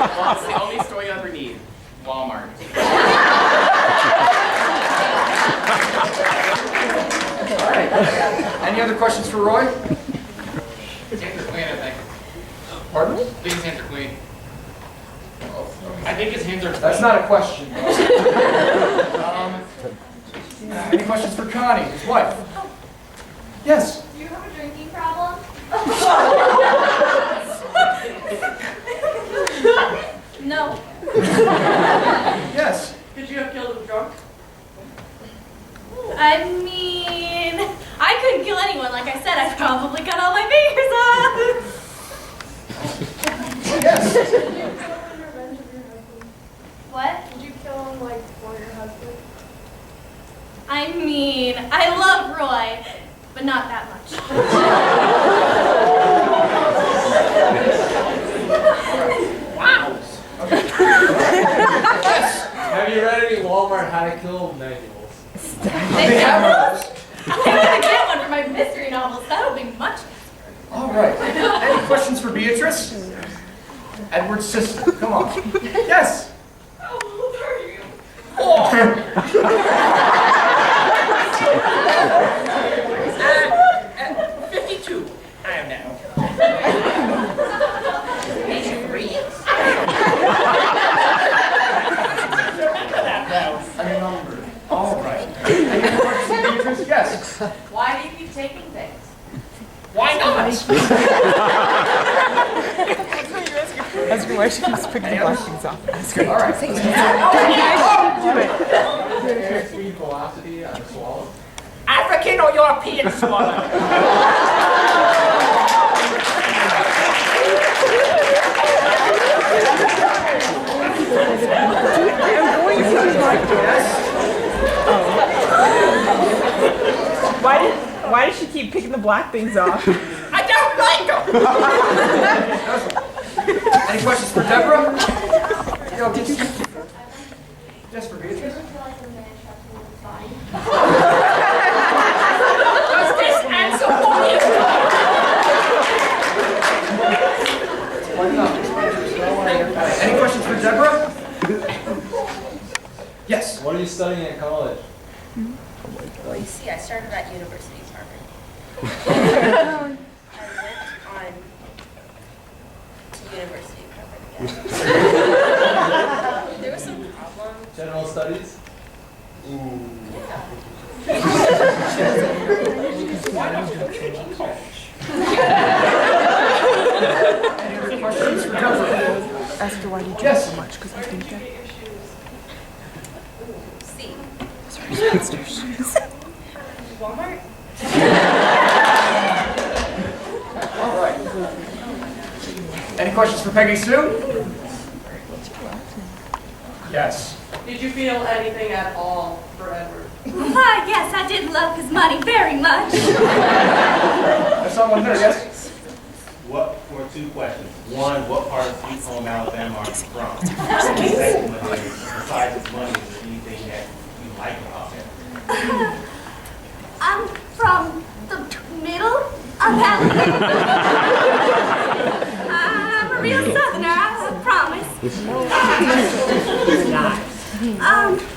Well, it's the only store you'll ever need. Walmart. All right. Any other questions for Roy? His hands are clean, I think. Pardon? I think his hands are clean. I think his hands are clean. That's not a question. Any questions for Connie, his wife? Yes. Do you have a drinking problem? No. Yes. Could you have killed him drunk? I mean, I couldn't kill anyone. Like I said, I probably cut all my fingers off. Yes. Did you kill him in revenge of your husband? What? Did you kill him, like, for your husband? I mean, I love Roy, but not that much. Wow. Okay. Have you read any Walmart How to Kill manuals? They have those. I'm gonna get one for my mystery novels. That'll be much. All right. Any questions for Beatrice? Edward's sister. Come on. Yes. How old are you? Oh. 52. I am now. 83. Remember that, though. A number. All right. Any questions for Beatrice? Yes. Why do you keep taking things? Why not? Ask her why she keeps picking the black things off. That's great. All right. Do it. Speed velocity on a swallow. European swallow. Why does she keep picking the black things off? I don't like them. Any questions for Deborah? Yo, just for Beatrice. Does this answer for you? Any questions for Deborah? Yes. What are you studying at college? Well, you see, I started at University of Harvard. I went on to University of Harvard again. There was some problems. General studies? Yeah. Why don't you go to community college? Ask her why you drink Yes. so much, because I think that. See, Walmart? All right. Any questions for Peggy Sue? Yes. Did you feel anything at all for Edward? Why, yes, I did love his money very much. There's someone there, yes? For two questions. One, what part of Sweet Home, Alabama are you from? And the second one is, besides his money, is there anything that you like about him? I'm from the middle of Alabama. I'm a real southerner, I promise.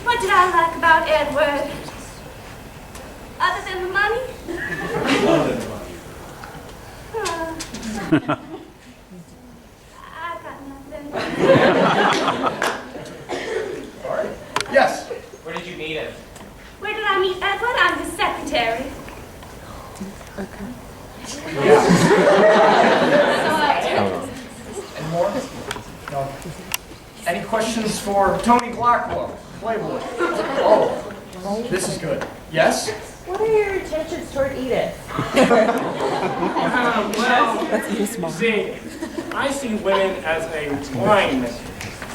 What did I like about Edward? Other than the money? Other than the money. I got nothing. All right. Yes. Where did you meet him? Where did I meet Edward? I'm his secretary. Any more? No. Any questions for Tony Blackwell, Playboy? Oh, this is good. Yes? What are your intentions toward Edith? Well, you see, I see women as a wine.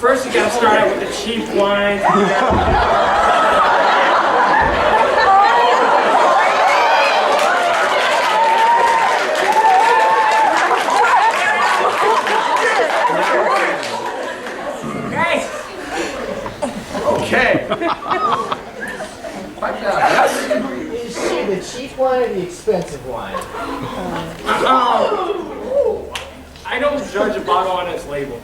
First, you gotta start out with the cheap wines. Okay. Pipe down, yes? Is she the cheap one or the expensive wine? I don't judge a bottle on its label. All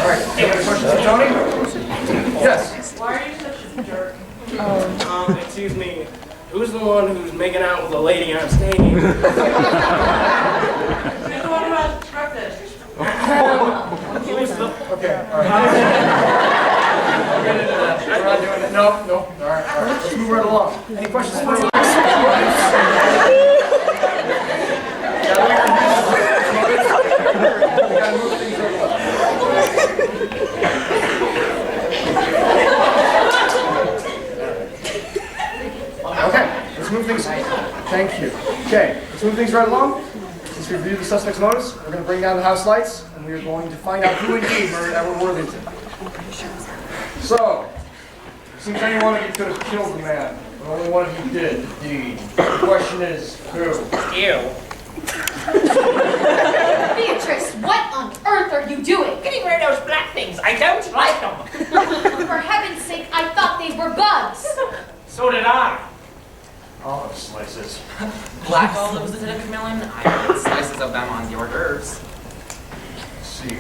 right. Any other questions for Tony? Yes. Why are you such a jerk? Excuse me, who's the one who's making out with a lady on stage? You're the one who has breakfast. Who's the... Okay, all right. I'll get into that. We're not doing it. No. All right. Let's move right along. Any questions for Okay, let's move things. Thank you. Okay, let's move things right along. Since we've reviewed the suspect's motives, we're going to bring down the house lights, and we are going to find out who indeed murdered Edward Worthington. So, it seems any one of you could have killed the man, but only one of you did the deed. The question is, who? You. Beatrice, what on earth are you doing? Getting rid of those black things. I don't like them. For heaven's sake, I thought they were bugs. So did I. Olive slices. Black olives, Lieutenant Camillin? I put slices of them on the hors d'oeuvres. Let's see.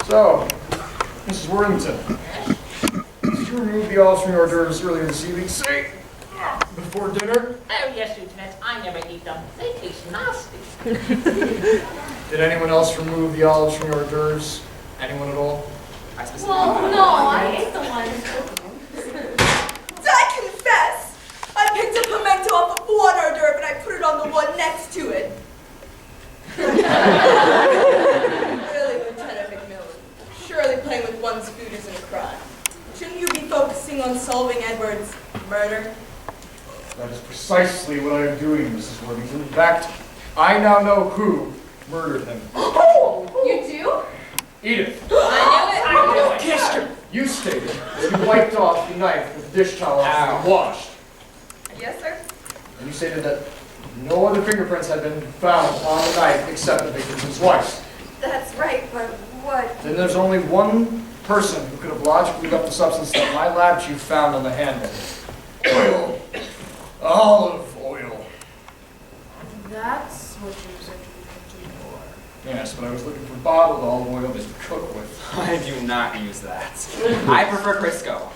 So, Mrs. Worthington, did you remove the olives from your hors d'oeuvres earlier this evening? Say, before dinner? Oh, yes, Lieutenant. I never eat them. They taste nasty. Did anyone else remove the olives from your hors d'oeuvres? Anyone at all? Well, no, I ate the ones. I confess! I picked a pimento off of one hors d'oeuvre and I put it on the one next to it. Really, Lieutenant McMillan, surely playing with one's food isn't a crime. Shouldn't you be focusing focusing on solving Edward's murder? That is precisely what I am doing, Mrs. Worthington. In fact, I now know who murdered him. You do? Edith, I knew it. Kister, you stated that you wiped off the knife with the dish towel after you washed. Yes, sir. And you stated that no other fingerprints had been found on the knife except the victim's wife's. That's right, but what? Then there's only one person who could have logically left the substance that my lab chief found on the handle. Oil. Olive oil. That's what you said you were looking for. Yes, but I was looking for bottled olive oil to cook with. I do not use that. I prefer Crisco.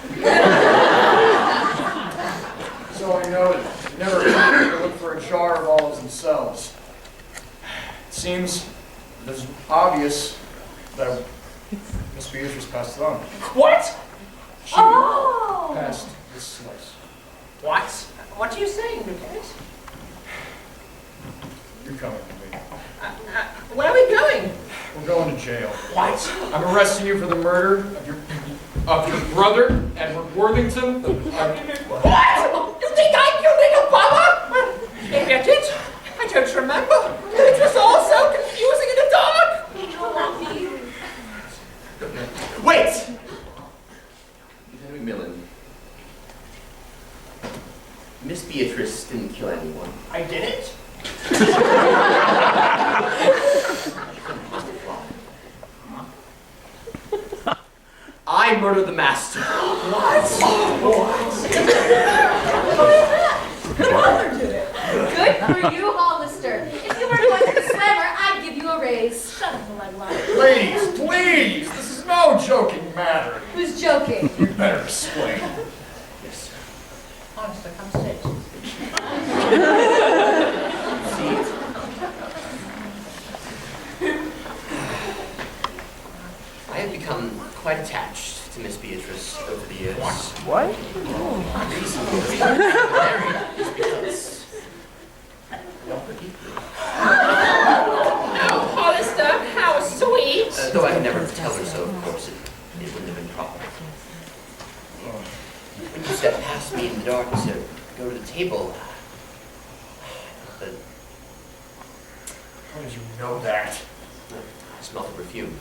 So I noted. You never heard to look for a jar of olives themselves. It seems it is obvious that Miss Beatrice passed it on. What? She Oh! passed this slice. What? What are you saying, Lieutenant? You're coming with me. Where are we going? We're going to jail. What? I'm arresting you for the murder of your brother, Edward Worthington. What? You think I killed little Baba? Maybe I did. I don't remember. It was all so confusing in the dark. Wait! Lieutenant McMillan. Miss Beatrice didn't kill anyone. I didn't? I murdered the master. Good for you, Hollister. If you were going to the slammer, I'd give you a raise. Shut up, Limelight. Please, please, this is no joking matter. Who's joking? You better explain. Yes, sir. Honestly, come sit. I have become quite attached to Miss Beatrice over the years. What? The reason we got married is because I love her deeply. Oh, Hollister, how sweet. Though I could never tell her so, of course, it wouldn't have been proper. When you stepped past me in the dark to go to the table, but How did you know that? I smelled the perfume.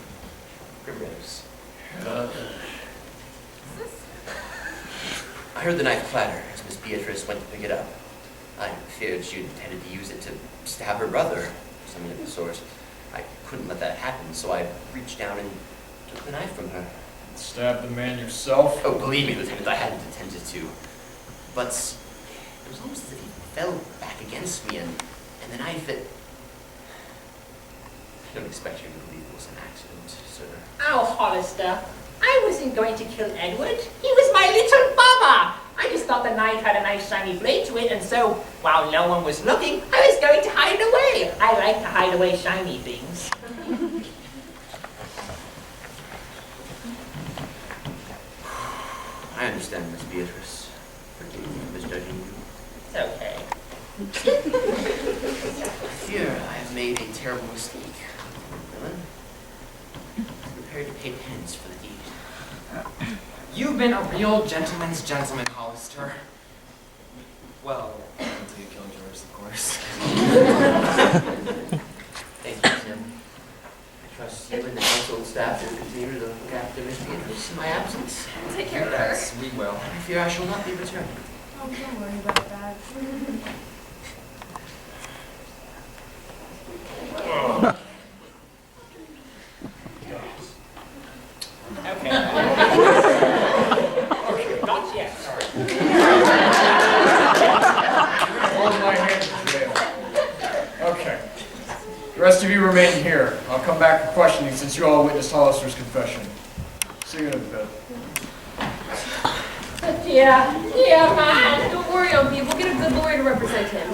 Primrose. I heard the knife clatter as Miss Beatrice went to pick it up. I feared she intended to use it to stab her brother, or something of the sort. I couldn't let that happen, so I reached down and took the knife from her. Stabbed the man yourself? Oh, believe me, Lieutenant, I hadn't intended to. But it was almost as if he fell back against me, and the knife, it... I don't expect you to believe it was an accident, sir. Oh, Hollister, I wasn't going to kill Edward. He was my little Baba. I just thought the knife had a nice shiny blade to it, and so, while no one was looking, I was going to hide it away. I like to hide away shiny things. I understand, Miss Beatrice. Forgive me for misjudging you. It's okay. I fear I have made a terrible mistake. Villain, I'm prepared to pay penance for the deed. You've been a real gentleman's gentleman, Hollister. Well, until you killed yours, of course. Thank you, Tim. I trust you and the household staff will continue to look after Miss Beatrice in my absence. Take care of her. Yes, we will. I fear I shall not be returning. Oh, don't worry about that. Okay. Not yet, sorry. Hold my hand in jail. Okay. The rest of you remain here. I'll come back for questioning since you all witnessed Hollister's confession. See you in a bit. Yeah, man. Don't worry, Unky. We'll get a good lawyer to represent him.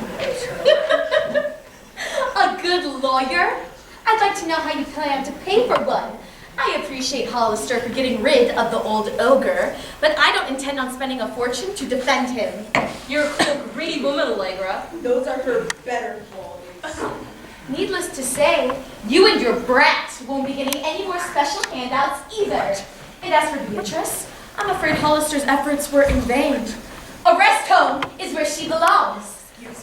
A good lawyer? I'd like to know how you plan to pay for one. I appreciate Hollister for getting rid of the old ogre, but I don't intend on spending a fortune to defend him. You're a greedy woman, Allegra. Those are her better qualities. Needless to say, you and your brat won't be getting any more special handouts either. And as for Beatrice, I'm afraid Hollister's efforts were in vain. Arrest home is where she belongs.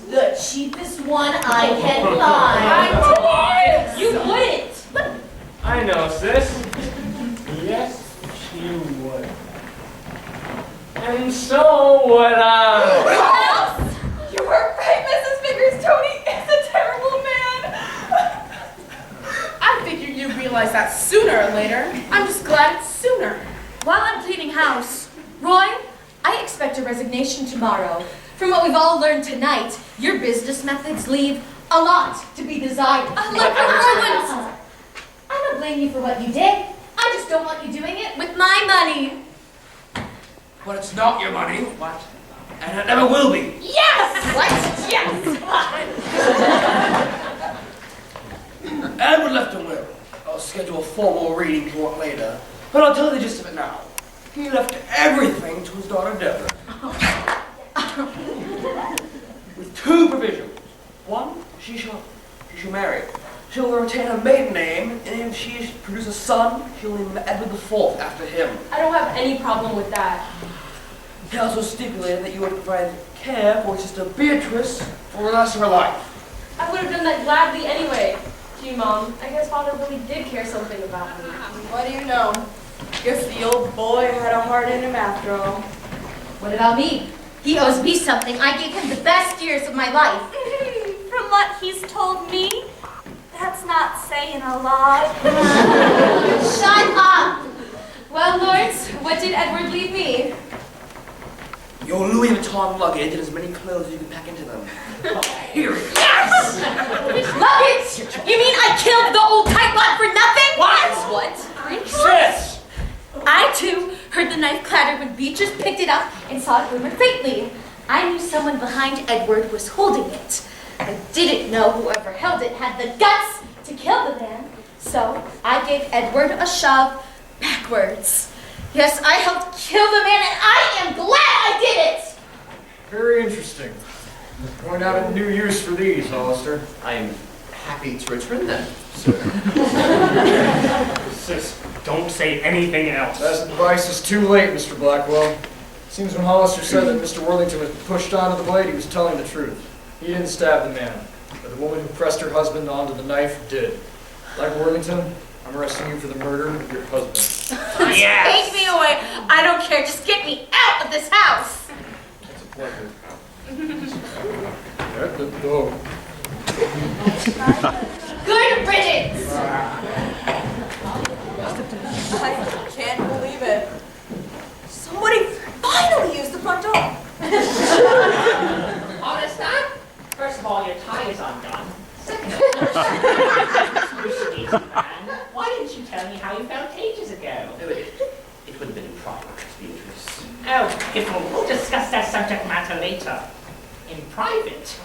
The cheapest one I can find. You wouldn't. But I know, sis. Yes, she would. And so would I. You were right, Mrs. Vickers. Tony is a terrible man. I figured you'd realize that sooner or later. I'm just glad it's sooner. while I'm cleaning house, Roy, I expect a resignation tomorrow. From what we've all learned tonight, your business methods leave a lot to be desired. Look, I don't blame you for what you did. I just don't want you doing it with my money. But it's not your money. What? And it never will be. Yes! What? Yes! Edward left a will. I'll schedule a formal reading for it later. But I'll tell you the gist of it now. He left everything to his daughter Deborah. With two provisions. One, she shall marry. She'll retain her maiden name, and if she produces a son, she'll name Edward IV after him. I don't have any problem with that. He also stipulated that you would provide care for Sister Beatrice for the rest of her life. I would have done that gladly anyway. Gee, Mom, I guess Father really did care something about me. What do you know? Guess the old boy had a heart in him after all. What about me? He owes me something. I gave him the best years of my life. From what he's told me, that's not saying a lot. Shut up! Well, Lords, what did Edward leave me? Your Louis Vuitton luggage and as many clothes as you can pack into them. Here it is. Yes! Luggage! You mean I killed the old tightwad for nothing? What? Sis! I, too, heard the knife clatter when Beatrice picked it up and saw it glimmer faintly. I knew someone behind Edward was holding it. I didn't know whoever held it had the guts to kill the man, so I gave Edward a shove backwards. Yes, I helped kill the man, and I am glad I did it! Very interesting. Going out a new use for these, Hollister. I am happy to return them, sir. Sis, don't say anything else. That advice is too late, Mr. Blackwell. Seems when Hollister said that Mr. Worthington was pushed onto the blade, he was telling the truth. He didn't stab the man, but the woman who pressed her husband onto the knife did. Like Worthington, I'm arresting you for the murder of your husband. Yes. Take me away. I don't care. Just get me out of this house. It's a pleasure. At the door. Good riddance. I can't believe it. Somebody finally used the front door. Honest, huh? First of all, your tie is undone. Second of all, you sweet man, why didn't you tell me how you felt ages ago? It would have been in private, Beatrice. Oh, piffle, we'll discuss that subject matter later. In private.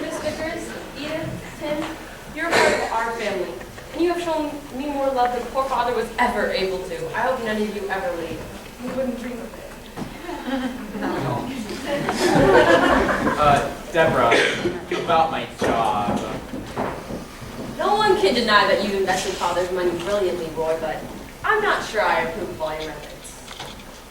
Miss Vickers, Edith, Tim, you're a part of our family, and you have shown me more love than poor father was ever able to. I hope none of you ever leave. We wouldn't dream of it. Deborah, about my job. No one can deny that you invested father's money brilliantly, Roy, but I'm not sure I approve of all your methods.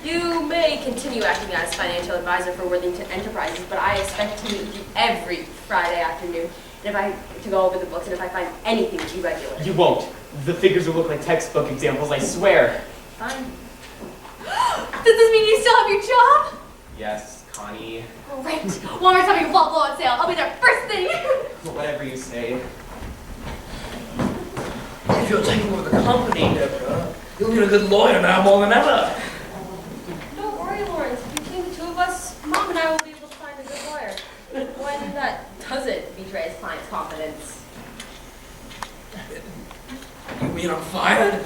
You may continue acting as financial advisor for Worthington Enterprises, but I expect to meet you every Friday afternoon to go over the books, and if I find anything irregular. You won't. The figures will look like textbook examples, I swear. Fine. Does this mean you still have your job? Yes, Connie. Great. One more time your ball blow on sale. I'll be there first thing. Whatever you say. If you're taking over the company, Deborah, you'll need a good lawyer now more than ever. Don't worry, Lawrence. Between the two of us, Mom and I will be able to find a good lawyer. One that doesn't betray his client's confidence. You mean I'm fired?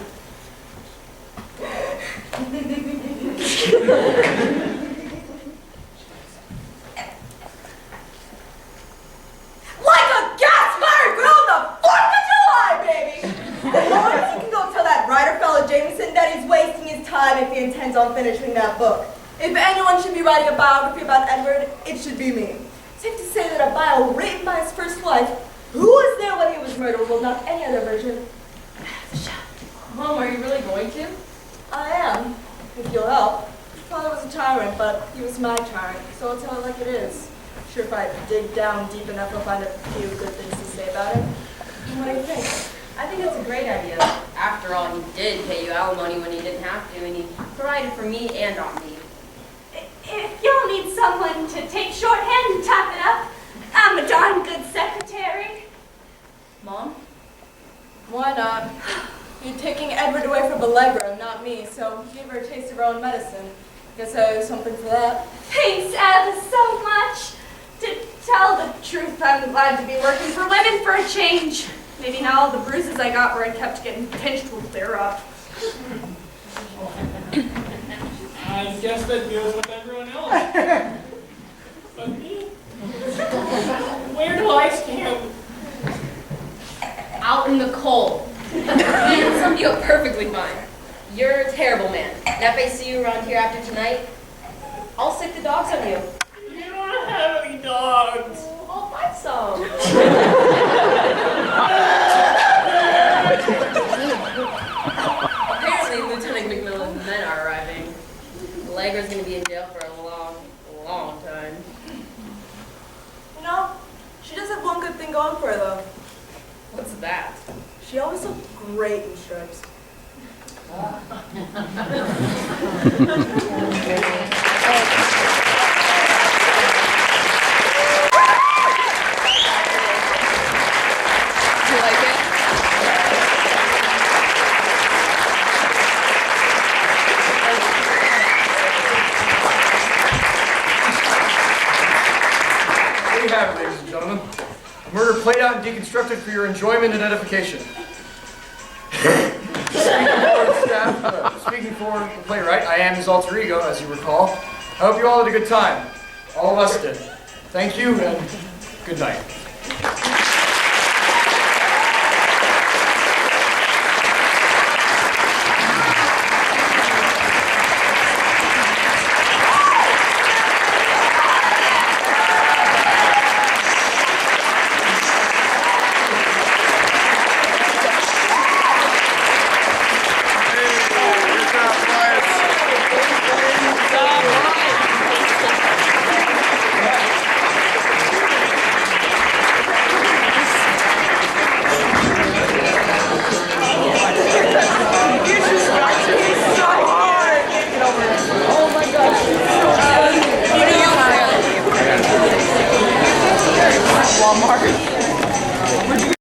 Like a gas-fired grill on the 4th of July, baby! Lawrence, you can go tell that writer fellow Jameson that he's wasting his time if he intends on finishing that book. If anyone should be writing a biography about Edward, it should be me. Safe to say that a bio written by his first wife Who was there when he was murdered will not any other version. Mom, are you really going to? I am, if you'll help. Father was a tyrant, but he was my tyrant, so I'll tell it like it is. Sure, if I dig down deep enough, I'll find a few good things to say about it. What do you think? I think it's a great idea. After all, he did pay you alimony when he didn't have to, and he provided for me and on me. If y'all need someone to take shorthand and type it up, I'm a darn good secretary. Mom? Why not? You're taking Edward away from Allegra, not me, so give her a taste of her own medicine. Guess I owe you something for that. Thanks ever so much. To tell the truth, I'm glad to be working for women for a change. Maybe now all the bruises I got where I kept getting pinched will clear up. I guess that goes with everyone else. But me? Where do I stand? Out in the cold. You summed you up perfectly fine. You're a terrible man. And if I see you around here after tonight, I'll sick the dogs on you. You don't have any dogs. I'll buy some. Apparently, Lieutenant McMillan's men are arriving. Allegra's going to be in jail for a long, long time. You know, she does have one good thing going for her, though. What's that? She always looked great in stripes. Do you like it? There you have it, ladies and gentlemen. Murder played out and deconstructed for your enjoyment and edification. Speaking for the playwright, I am his alter ego, as you recall. I hope you all had a good time. All of us did. Thank you, and good night. Walmart.